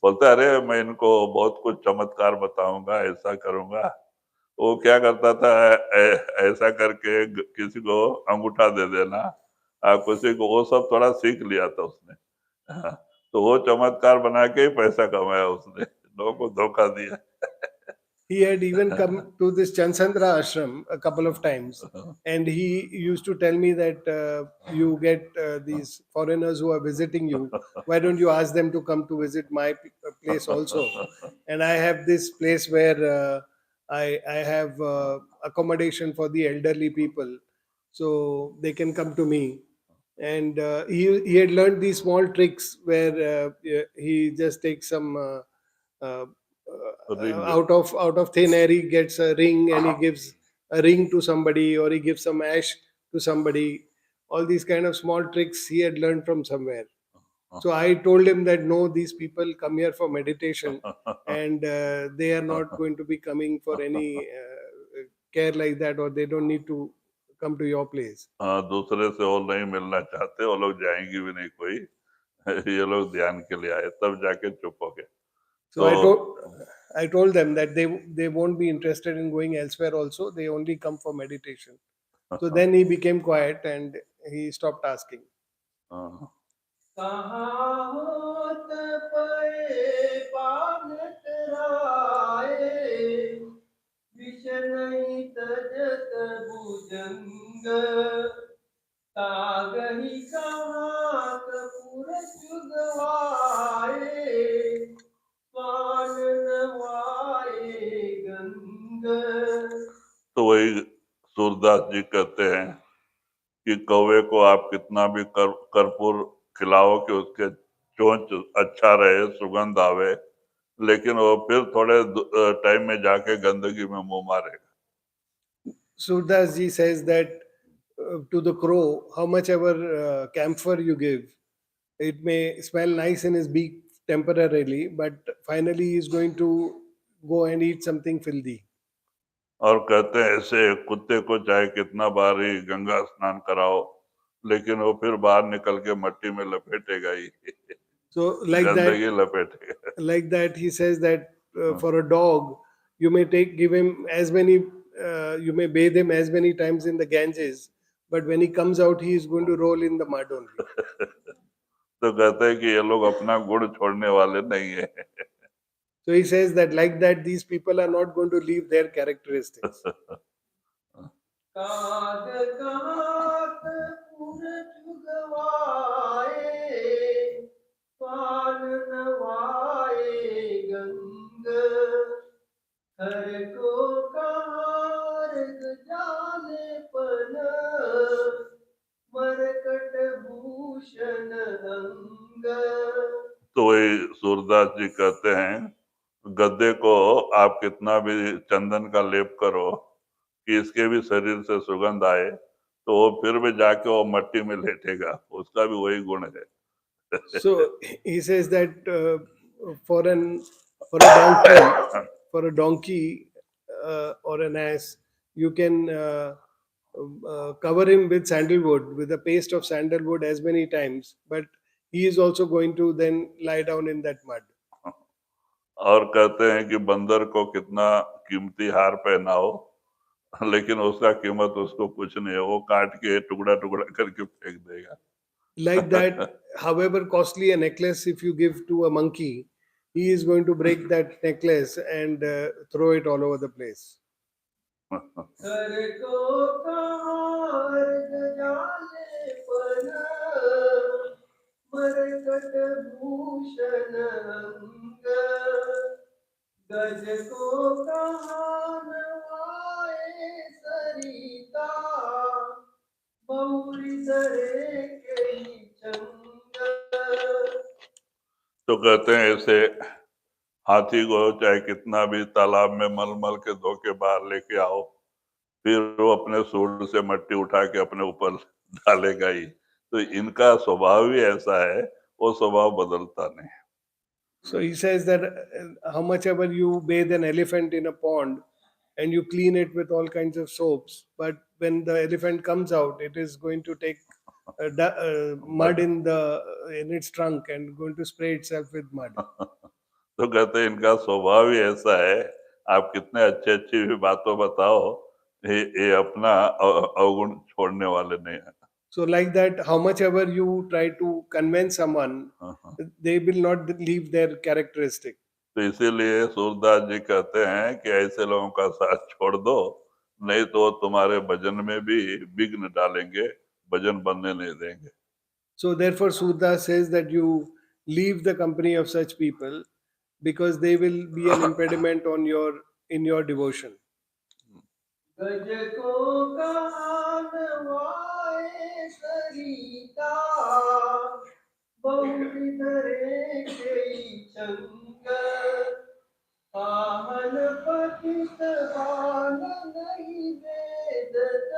बोलता है अरे मैं इनको बहुत कुछ चमत्कार बताऊंगा, ऐसा करूंगा। वो क्या करता था, ऐसा करके किसी को अंगूठा दे देना, किसी को, वो सब थोड़ा सीख लिया था उसने। तो वो चमत्कार बना के ही पैसा कमाया उसने, लोगों को धोखा दिया। He had even come to this Channsandra ashram a couple of times, and he used to tell me that you get these foreigners who are visiting you. Why don't you ask them to come to visit my place also? And I have this place where I have accommodation for the elderly people, so they can come to me. And he had learned these small tricks where he just takes some. Uh, Ring. out of thin air he gets a ring and he gives a ring to somebody, or he gives some ash to somebody. All these kind of small tricks he had learned from somewhere. So I told him that no, these people come here for meditation, and they are not going to be coming for any care like that, or they don't need to come to your place. हाँ, दूसरे से वो नहीं मिलना चाहते, वो लोग जाएंगे भी नहीं कोई। ये लोग ध्यान के लिए आए, तब जाके चुप हो गए। So I told them that they won't be interested in going elsewhere also. They only come for meditation. So then he became quiet and he stopped asking. हाँ, कहाँ होत पए पान कराए, विष नहीं तजत भुजंग, तागहि कहाँ कपूर चुगवाए, पान नवाए गंग। तो वही सूरदास जी कहते हैं कि कौवे को आप कितना भी कर्पूर खिलाओ कि उसके चोंच अच्छा रहे, सुगंध आवे, लेकिन वो फिर थोड़े टाइम में जाके गंदगी में मुंह मारेगा। Surdas ji says that to the crow, how much ever camphor you give, it may smell nice in his beak temporarily, but finally he is going to go and eat something filthy. और कहते हैं ऐसे कुत्ते को चाहे कितना बार ही गंगा स्नान कराओ, लेकिन वो फिर बाहर निकल के मट्टी में लपेटेगा ही। So गंदगी लपेटेगा। like that, he says that for a dog, you may give him as many, you may bathe him as many times in the Ganges, but when he comes out, he is going to roll in the mud only. तो कहते हैं कि ये लोग अपना गुण छोड़ने वाले नहीं है। So he says that like that, these people are not going to leave their characteristics. काग कहात पुर चुगवाए, पान नवाए गंग, हर को कहार जाने पन, मरकट भूषण अंग। तो वही सूरदास जी कहते हैं, गद्दे को आप कितना भी चंदन का लेप करो कि इसके भी शरीर से सुगंध आए, तो वो फिर भी जाके वो मट्टी में लेटेगा, उसका भी वही गुण है। So he says that for a donkey or an ass, you can cover him with sandalwood, with a paste of sandalwood as many times, but he is also going to then lie down in that mud. और कहते हैं कि बंदर को कितना कीमती हार पहनाओ, लेकिन उसका कीमत उसको कुछ नहीं है, वो काट के टुकड़ा टुकड़ा करके फेंक देगा। Like that, however costly a necklace, if you give to a monkey, he is going to break that necklace and throw it all over the place. कर को कहार जाने पर, मरकट भूषण अंग, गज को कहान आए सरिता, बहुरी दरे के चंग। तो कहते हैं ऐसे हाथी को चाहे कितना भी तालाब में मल मल के धो के बाहर लेके आओ, फिर वो अपने सूंड से मट्टी उठा के अपने ऊपर डालेगा ही। तो इनका स्वभाव ही ऐसा है, वो स्वभाव बदलता नहीं। So he says that how much ever you bathe an elephant in a pond and you clean it with all kinds of soaps, but when the elephant comes out, it is going to take mud in its trunk and going to spray itself with mud. तो कहते हैं इनका स्वभाव ही ऐसा है, आप कितने अच्छी अच्छी भी बातों बताओ, ये अपना अवगुण छोड़ने वाले नहीं है। So like that, how much ever you try to convince someone, they will not leave their characteristic. तो इसीलिए सूरदास जी कहते हैं कि ऐसे लोगों का साथ छोड़ दो, नहीं तो वो तुम्हारे भजन में भी विघ्न डालेंगे, भजन बनने नहीं देंगे। So therefore, Surdas says that you leave the company of such people because they will be an impediment on in your devotion. गज को कहनवाए सरिता बहुत धरे कई चंग आहन पतित बाल नहीं वेदत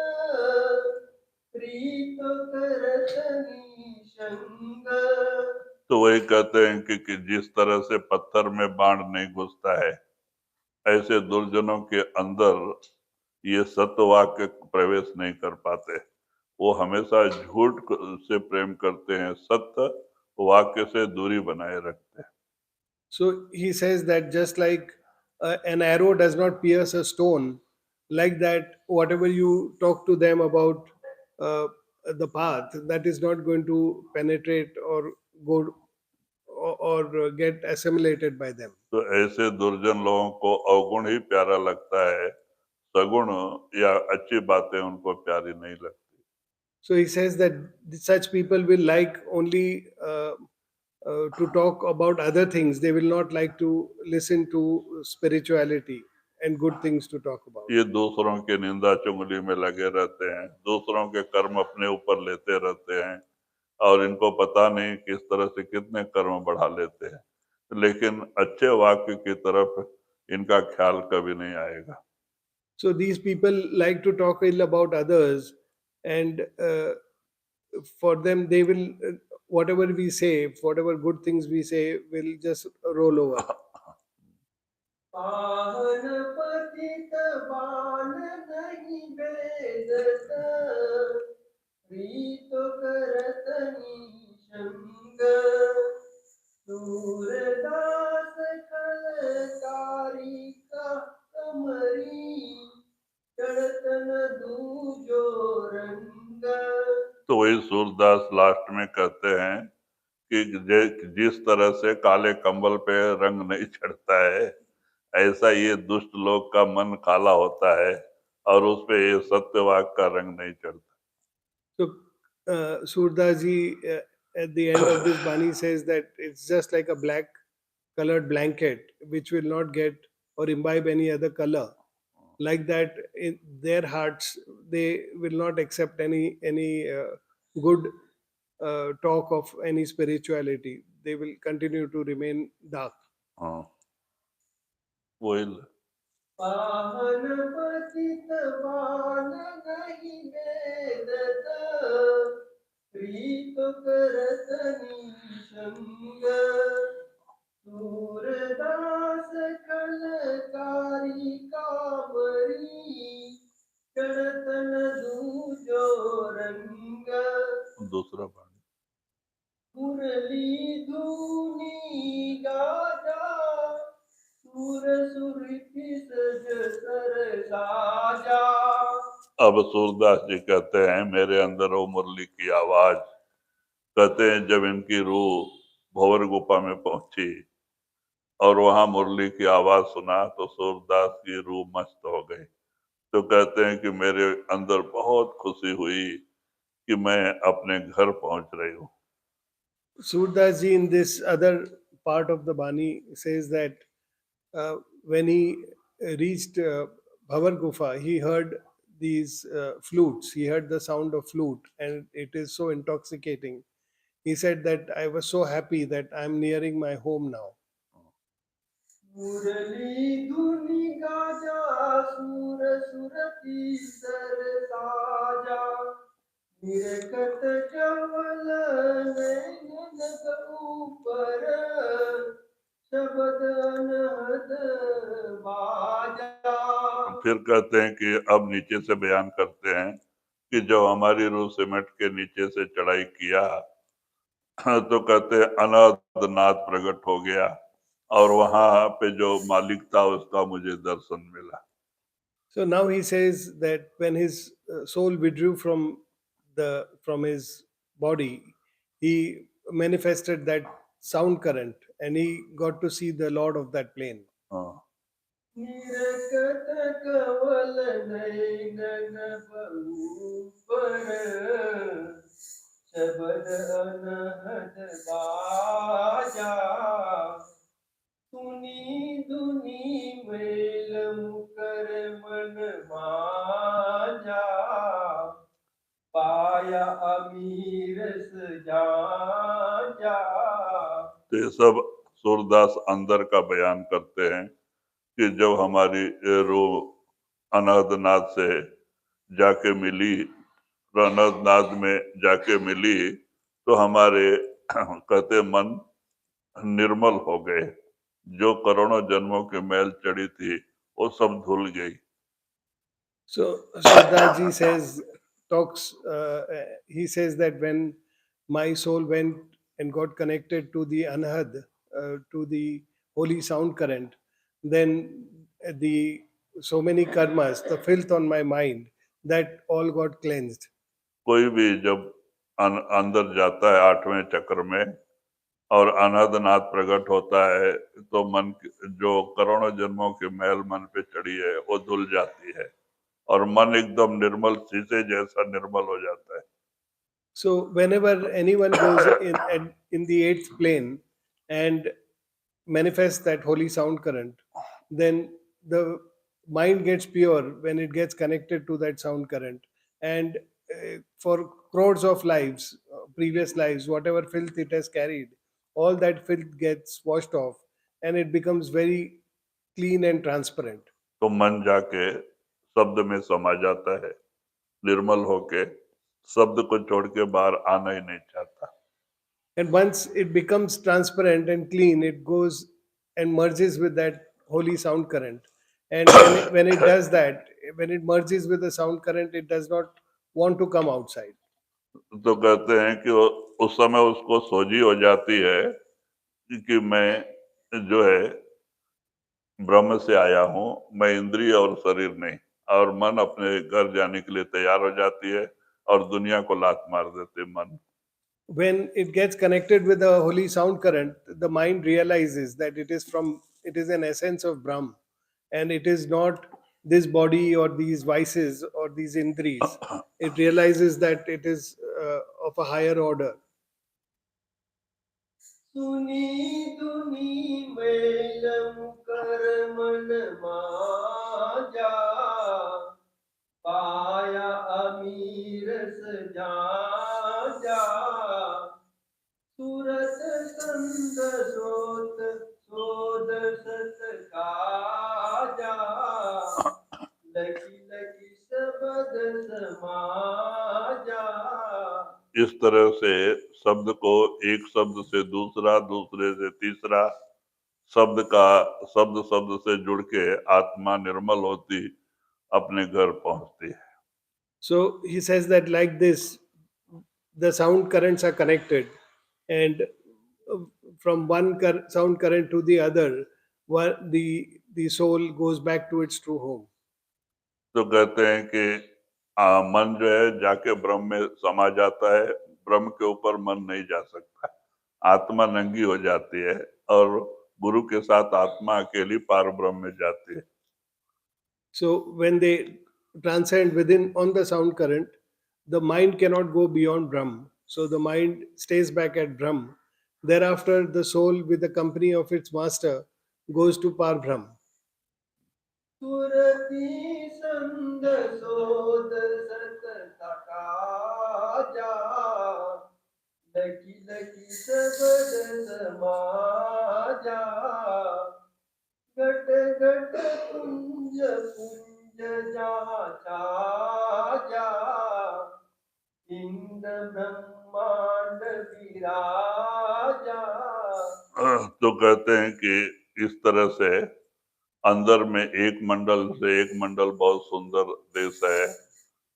प्रीत करत निशंग। तो वही कहते हैं कि जिस तरह से पत्थर में बाण नहीं घुसता है, ऐसे दुर्जनों के अंदर ये सत्य वाक्य प्रवेश नहीं कर पाते। वो हमेशा झूठ से प्रेम करते हैं, सत्य वाक्य से दूरी बनाए रखते हैं। So he says that just like an arrow does not pierce a stone, like that, whatever you talk to them about the path, that is not going to penetrate or go or get assimilated by them. तो ऐसे दुर्जन लोगों को अवगुण ही प्यारा लगता है, सगुण या अच्छी बातें उनको प्यारी नहीं लगती। So he says that such people will like only to talk about other things. They will not like to listen to spirituality and good things to talk about. ये दूसरों की निंदा चुगली में लगे रहते हैं, दूसरों के कर्म अपने ऊपर लेते रहते हैं, और इनको पता नहीं किस तरह से कितने कर्म बढ़ा लेते हैं, लेकिन अच्छे वाक्य की तरफ इनका ख्याल कभी नहीं आएगा। So these people like to talk ill about others, and for them, they will whatever we say, whatever good things we say, will just roll over. आहन पतित बाल नहीं वेदत प्रीत करत निशंग। सूरदास कलकारी का कमरी चढ़तन दूजो रंग। तो वही सूरदास लास्ट में कहते हैं कि जिस तरह से काले कंबल पे रंग नहीं चढ़ता है, ऐसा ये दुष्ट लोग का मन काला होता है और उस पे ये सत्यवाक का रंग नहीं चढ़ता। So Surdas ji at the end of this Bani says that it's just like a black colored blanket which will not get or imbibe any other color. Like that, in their hearts, they will not accept any good talk of any spirituality. They will continue to remain dark. हाँ, वही पाहन पतित बाल नहीं वेदत प्रीत करत निशंग। सूरदास कलकारी कामरी चढ़तन दूजो रंग। दूसरा बाणी। मुरली धूनी गाजा सुर सुरति सज सर साजा। अब सूरदास जी कहते हैं मेरे अंदर वो मुरली की आवाज, कहते हैं जब इनकी रूह भंवर गुफा में पहुंची और वहां मुरली की आवाज सुना तो सूरदास की रूह मस्त हो गई। तो कहते हैं कि मेरे अंदर बहुत खुशी हुई कि मैं अपने घर पहुंच रही हूँ। Surdas ji in this other part of the Bani says that when he reached Bhavar Gufa, he heard these flutes. He heard the sound of flute, and it is so intoxicating. He said that I was so happy that I'm nearing my home now. मुरली धुनि Gaza सुर सुरति sir साजा निरखत कमल नयन ऊपर शब्द अनहद बाजा। फिर कहते हैं कि अब नीचे से बयान करते हैं कि जब हमारी रूह सिमट के नीचे से चढ़ाई किया तो कहते हैं अनाद नाद प्रकट हो गया और वहां पे जो मालिक था उसका मुझे दर्शन मिला। So now he says that when his soul withdrew from his body, he manifested that sound current, and he got to see the Lord of that plane. हाँ, निरखत कमल नयन ऊपर शब्द अनहद बाजा सुनी धुनी मेल मुकर मन मांझा पाया अमीर जा। तो ये सब सूरदास अंदर का बयान करते हैं कि जब हमारी रूह अनादनाद से जाके मिली, अनादनाद में जाके मिली तो हमारे कहते मन निर्मल हो गए, जो करोड़ों जन्मों की मैल चढ़ी थी वो सब धुल गई। So Surdas ji he says that when my soul went and got connected to the Anhad, to the holy sound current, then the so many karmas, the filth on my mind, that all got cleansed. कोई भी जब अंदर जाता है आठवें चक्र में और अनादनाद प्रकट होता है तो मन जो करोड़ों जन्मों की मैल मन पे चढ़ी है वो धुल जाती है और मन एकदम निर्मल शीशे जैसा निर्मल हो जाता है। So whenever anyone goes in the eighth plane and manifests that holy sound current, then the mind gets pure when it gets connected to that sound current. And for crores of lives, previous lives, whatever filth it has carried, all that filth gets washed off and it becomes very clean and transparent. तो मन जाके शब्द में समा जाता है, निर्मल होके शब्द को छोड़ के बाहर आना ही नहीं चाहता। And once it becomes transparent and clean, it goes and merges with that holy sound current. And when it does that, when it merges with the sound current, it does not want to come outside. तो कहते हैं कि उस समय उसको सोझी हो जाती है कि मैं जो है ब्रह्म से आया हूँ, मैं इंद्रिय और शरीर नहीं, और मन अपने घर जाने के लिए तैयार हो जाती है और दुनिया को लात मार देते मन। When it gets connected with the holy sound current, the mind realizes that it is an essence of Brahm, and it is not this body or these vices or these indris. It realizes that it is of a higher order. सुनी धुनी mail मुकर मन मांझा पाया अमीर जा सूरत संत सोत सोद सत काजा लकी लकी शब्द समाजा। इस तरह से शब्द को एक शब्द से दूसरा, दूसरे से तीसरा, शब्द से जुड़ के आत्मा निर्मल होती अपने घर पहुंचती है। So he says that like this, the sound currents are connected, and from one sound current to the other, the soul goes back to its true home. तो कहते हैं कि मन जो है जाके ब्रह्म में समा जाता है, ब्रह्म के ऊपर मन नहीं जा सकता, आत्मा नंगी हो जाती है और गुरु के साथ आत्मा अकेली पार ब्रह्म में जाती है। So when they transcend within on the sound current, the mind cannot go beyond Brahm. So the mind stays back at Brahm. Thereafter, the soul, with the company of its master, goes to Par Brahm. Surti संद सोद सत सकाजा lucky lucky शब्द समाजा इंद्र ब्रह्मांड विराजा। तो कहते हैं कि इस तरह से अंदर में एक मंडल से एक मंडल बहुत सुंदर देश है।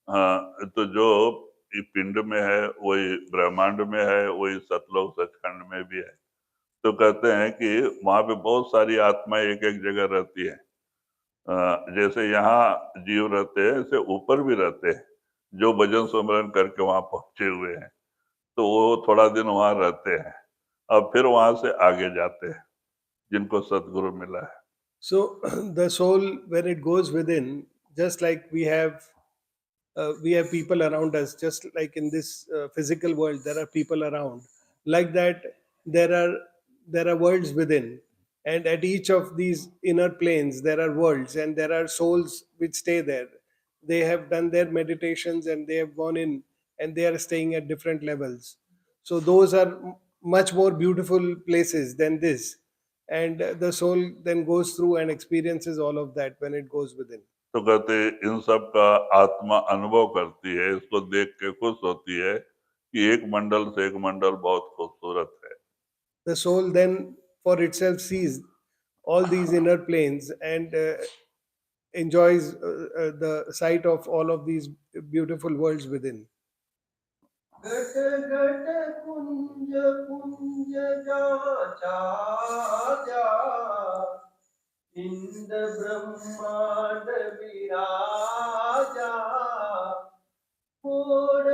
हाँ, तो जो ये पिंड में है वही ब्रह्मांड में है, वही सतलोक सचखंड में भी है। तो कहते हैं कि वहां पे बहुत सारी आत्माएं एक एक जगह रहती है। जैसे यहाँ जीव रहते हैं ऐसे ऊपर भी रहते हैं जो भजन सुमरन करके वहां पहुंचे हुए हैं, तो वो थोड़ा दिन वहां रहते हैं, अब फिर वहां से आगे जाते हैं जिनको सदगुरु मिला है। So the soul, when it goes within, just like we have people around us, just like in this physical world there are people around, like that there are there are worlds within, and at each of these inner planes there are worlds, and there are souls which stay there. They have done their meditations and they have gone in, and they are staying at different levels. So those are much more beautiful places than this, and the soul then goes through and experiences all of that when it goes within. तो कहते इन सब का आत्मा अनुभव करती है, इसको देख के खुश होती है कि एक मंडल से एक मंडल बहुत खूबसूरत है। The soul then for itself sees all these inner planes and enjoys the sight of all of these beautiful worlds within. घट घट कुंज कुंज जाचा जा। इंद्र ब्रह्मांड विराजा। फोड़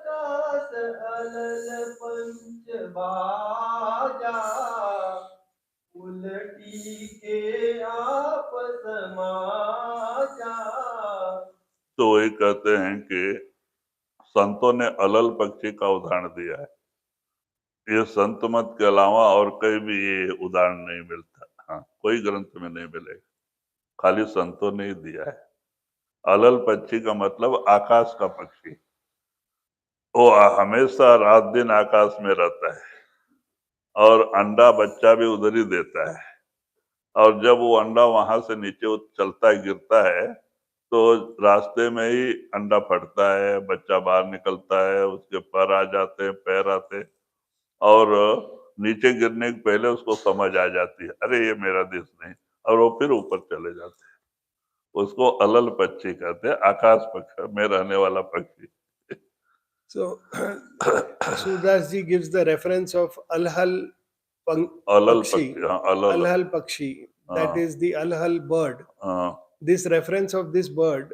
कास अलल पंच बाजा। उलटी के आप समाजा। तो वही कहते हैं कि संतों ने अलल पक्षी का उदाहरण दिया है। ये संत मत के अलावा और कहीं भी ये उदाहरण नहीं मिलता। हाँ, कोई ग्रंथ में नहीं मिलेगा, खाली संतों ने ही दिया है। अलल पक्षी का मतलब आकाश का पक्षी, वो हमेशा रात दिन आकाश में रहता है और अंडा बच्चा भी उधर ही देता है, और जब वो अंडा वहां से नीचे चलता है, गिरता है, तो रास्ते में ही अंडा फटता है, बच्चा बाहर निकलता है, उसके पर आ जाते हैं, पैर आते हैं, और नीचे गिरने के पहले उसको समझ आ जाती है, अरे ये मेरा देश नहीं, और वो फिर ऊपर चले जाते हैं। उसको अलल पक्षी कहते हैं, आकाश पक्ष में रहने वाला पक्षी। So Surdas ji gives the reference of Alhal अलल Pakshi, पक्षी, हाँ, अलल, Alhal Pakshi, that हाँ, is the Alhal bird. हाँ, This reference of this bird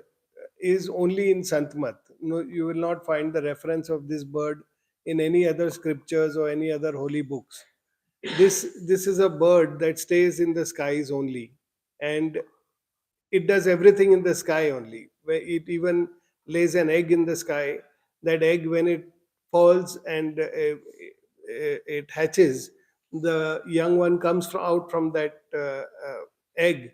is only in Santmat. No, you will not find the reference of this bird in any other scriptures or any other holy books. This is a bird that stays in the skies only, and it does everything in the sky only. Where it even lays an egg in the sky. That egg, when it falls and it hatches, the young one comes out from that egg,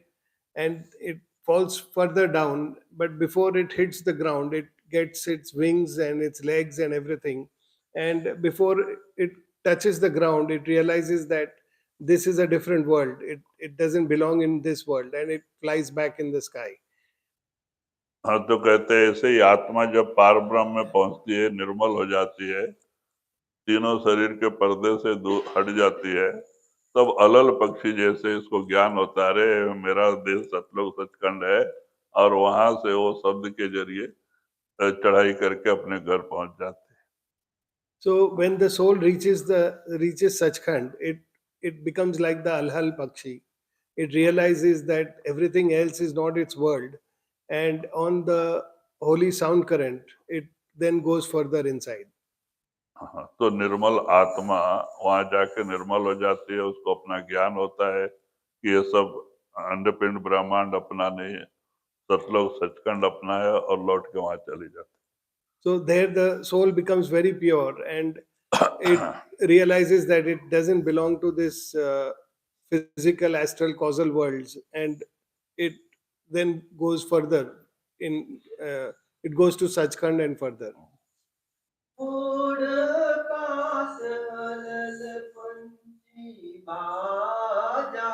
and it falls further down. But before it hits the ground, it gets its wings and its legs and everything. And before it touches the ground, it realizes that this is a different world. It doesn't belong in this world, and it flies back in the sky. हाँ, तो कहते हैं ऐसे ही आत्मा जब पार ब्रह्म में पहुंचती है, निर्मल हो जाती है, तीनों शरीर के पर्दे से दूर हट जाती है, तब अलल पक्षी जैसे इसको ज्ञान होता है, अरे मेरा देश सतलोक सचखंड है, और वहां से वो शब्द के जरिए चढ़ाई करके अपने घर पहुंच जाते हैं। So when the soul reaches Sachkhand, it becomes like the Alhal Pakshi. It realizes that everything else is not its world, and on the holy sound current, it then goes further inside. हाँ, तो निर्मल आत्मा वहां जाके निर्मल हो जाती है, उसको अपना ज्ञान होता है कि ये सब अंडपिंड ब्रह्मांड अपना नहीं है, सतलोक सचखंड अपना है, और लौट के वहां चली जाती So there the soul becomes very pure, and it realizes that it doesn't belong to this physical astral causal worlds, and it then goes further in it goes to Sachkhand and further. फोड़ कास अलल पंची बाजा।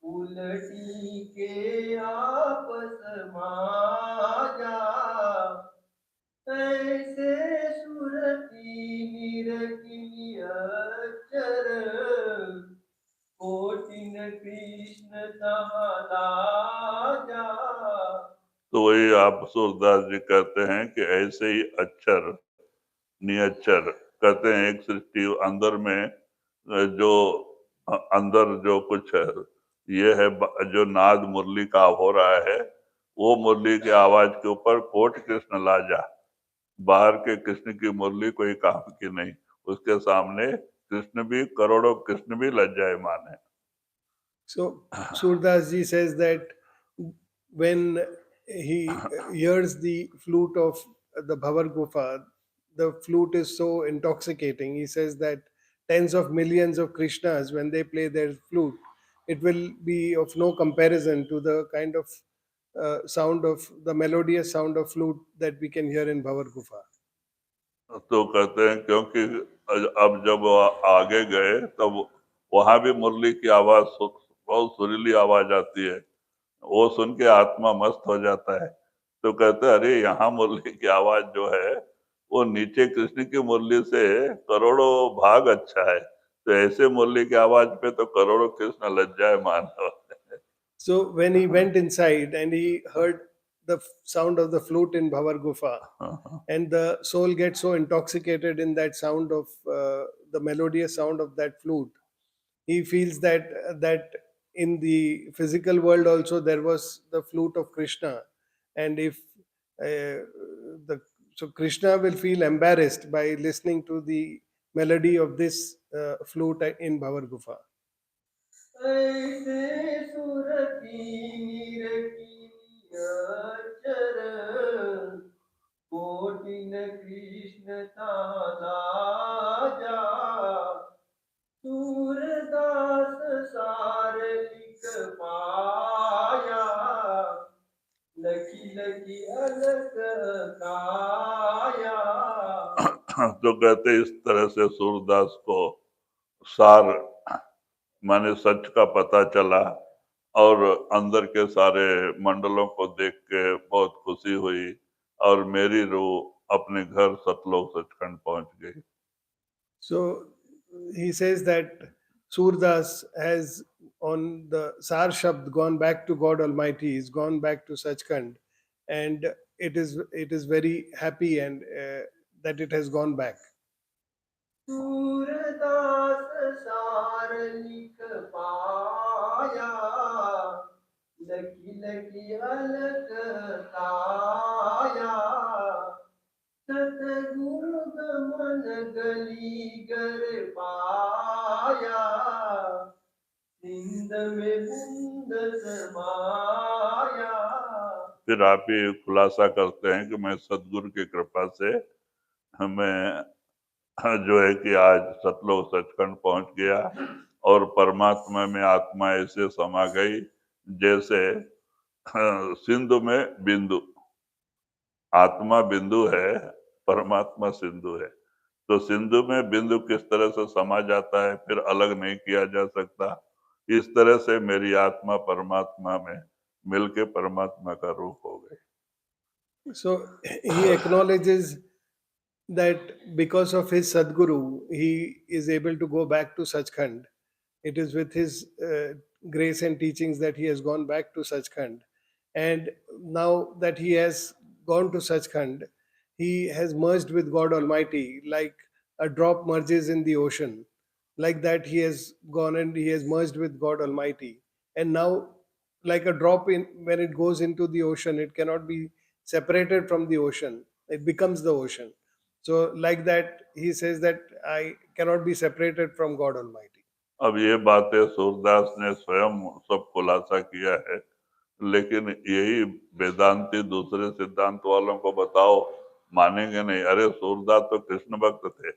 उलटी के आप समाजा। ऐसे सुरती निरखिनी अचर cotton Krishna तमलाजा। तो वही आप सूरदास जी कहते हैं कि ऐसे ही अक्षर निअक्षर कहते हैं, एक सृष्टि अंदर में जो अंदर जो कुछ है, ये है जो नाद मुरली का हो रहा है, वो मुरली की आवाज के ऊपर कोट कृष्ण लाजा, बाहर के कृष्ण की मुरली कोई काम की नहीं, उसके सामने कृष्ण भी, करोड़ों कृष्ण भी लज्जायमान है। So Surdas ji says that when he hears the flute of the Bhavar Gufa, the flute is so intoxicating. He says that tens of millions of Krishnas, when they play their flute, it will be of no comparison to the kind of sound of the melodious sound of flute that we can hear in Bhavar Gufa. तो कहते हैं क्योंकि अब जब वो आगे गए तब वहां भी मुरली की आवाज बहुत सुरीली आवाज आती है, वो सुन के आत्मा मस्त हो जाता है। तो कहते हैं अरे यहाँ मुरली की आवाज जो है वो नीचे कृष्ण की मुरली से करोड़ों भाग अच्छा है, तो ऐसे मुरली की आवाज पे तो करोड़ों कृष्ण लज्जायमान होते हैं। So when he went inside and he heard the sound of the flute in Bhavar Gufa, and the soul gets so intoxicated in that sound of the melodious sound of that flute, he feels that in the physical world also there was the flute of Krishna, and if the so Krishna will feel embarrassed by listening to the melody of this flute in Bhavar Gufa. ऐसे सुरती निरखिनी अचर cotton Krishna ताजा। सूरदास सार लिख पाया लखी लखी अलग काया। तो कहते इस तरह से सूरदास को सार माने सच का पता चला और अंदर के सारे मंडलों को देख के बहुत खुशी हुई और मेरी रूह अपने घर सतलोक सचखंड पहुंच गई। So he says that Surdas has on the Sar Shabd gone back to God Almighty, he's gone back to Sachkhand, and it is very happy and that it has gone back. Surdas सार लिख पाया लखी लखी अलग काया। सतगुरु गमन गली गर पाया सिंध में बूंद समाया। फिर आप ये खुलासा करते हैं कि मैं सदगुरु की कृपा से मैं जो है कि आज सतलोक सचखंड पहुंच गया और परमात्मा में आत्मा ऐसे समा गई जैसे सिंधु में बिंदु, आत्मा बिंदु है, परमात्मा सिंधु है। तो सिंधु में बिंदु किस तरह से समा जाता है, फिर अलग नहीं किया जा सकता, इस तरह से मेरी आत्मा परमात्मा में मिलके परमात्मा का रूप हो गई। So he acknowledges that because of his Sadguru, he is able to go back to Sachkhand. It is with his grace and teachings that he has gone back to Sachkhand. And now that he has gone to Sachkhand, he has merged with God Almighty like a drop merges in the ocean. Like that, he has gone and he has merged with God Almighty. And now, like a drop in when it goes into the ocean, it cannot be separated from the ocean. It becomes the ocean. So, like that, he says that I cannot be separated from God Almighty. अब ये बातें सूरदास ने स्वयं सब खुलासा किया है, लेकिन यही वेदांती दूसरे सिद्धांत वालों को बताओ मानेंगे नहीं। अरे सूरदास तो कृष्ण भक्त थे,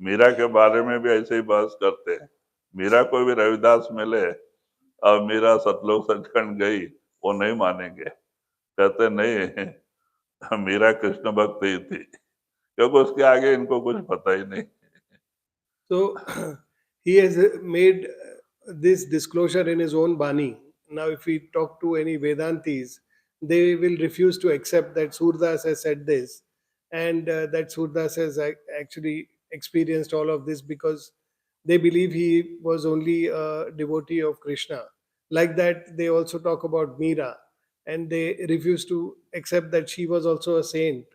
मीरा के बारे में भी ऐसे ही बहस करते हैं। मीरा को भी रविदास मिले और मीरा सतलोक सचखंड गई, वो नहीं मानेंगे, कहते नहीं मीरा कृष्ण भक्त ही थी, क्योंकि उसके आगे इनको कुछ पता ही नहीं। So he has made this disclosure in his own Bani. Now, if we talk to any Vedantis, they will refuse to accept that Surdas has said this. and that Surdas has actually experienced all of this because they believe he was only a devotee of Krishna. Like that, they also talk about Meera, and they refuse to accept that she was also a saint,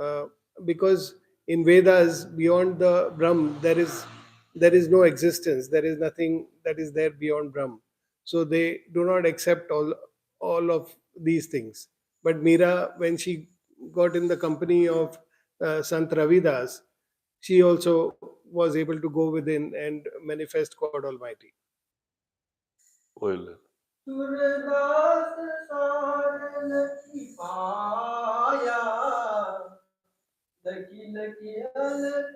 uh, because in Vedas, beyond the Brahm, there is no existence. There is nothing that is there beyond Brahm. So they do not accept all of these things. But Meera, when she got in the company of Sant Ravidas, she also was able to go within and manifest God Almighty. कोई ले सूरदास सारन की पाया lucky lucky अलग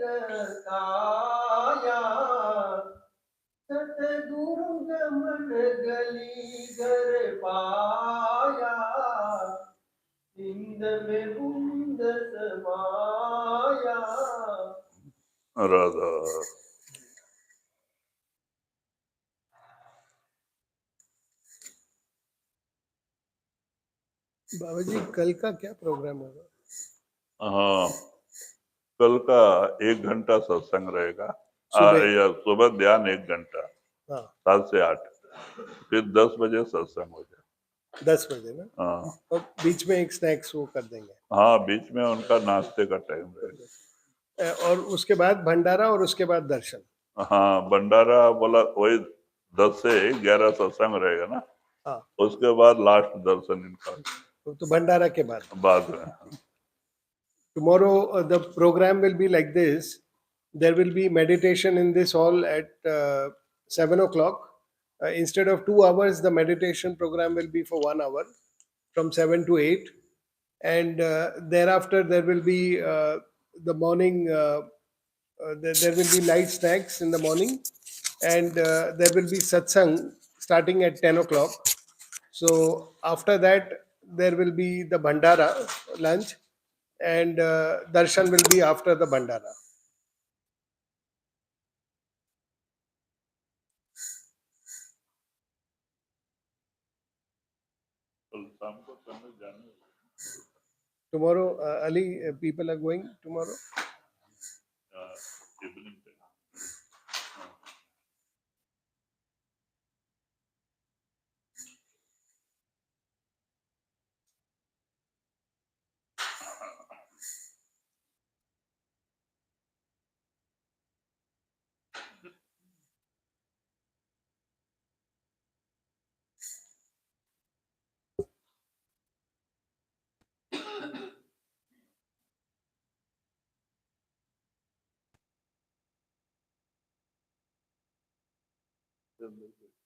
काया सतगुरु गमन गली घर पाया इंद में बुंद समाया राधा बाबा जी कल का क्या प्रोग्राम होगा? हाँ कल का 1 घंटा सत्संग रहेगा सुबह? या सुबह ध्यान 1 घंटा हाँ, 7 से 8 फिर 10 बजे सत्संग हो जाए 10 बजे ना, हाँ और बीच में एक स्नैक्स वो कर देंगे। हाँ बीच में उनका नाश्ते का टाइम रहेगा और उसके बाद भंडारा और उसके बाद दर्शन। हाँ भंडारा बोला वही 10 से 11 सत्संग रहेगा ना हाँ, उसके बाद लास्ट दर्शन इनका तो भंडारा के बाद में tomorrow the program will be like this. There will be meditation in this hall at 7 o'clock. Instead of 2 hours, the meditation program will be for 1 hour from 7 to 8. And thereafter, there will be the morning, there will be light snacks in the morning. And there will be satsang starting at 10 o'clock. So after that, there will be the Bhandara lunch, and darshan will be after the Bhandara. कल शाम को समय जाने Tomorrow, Ali, people are going tomorrow. Evening पे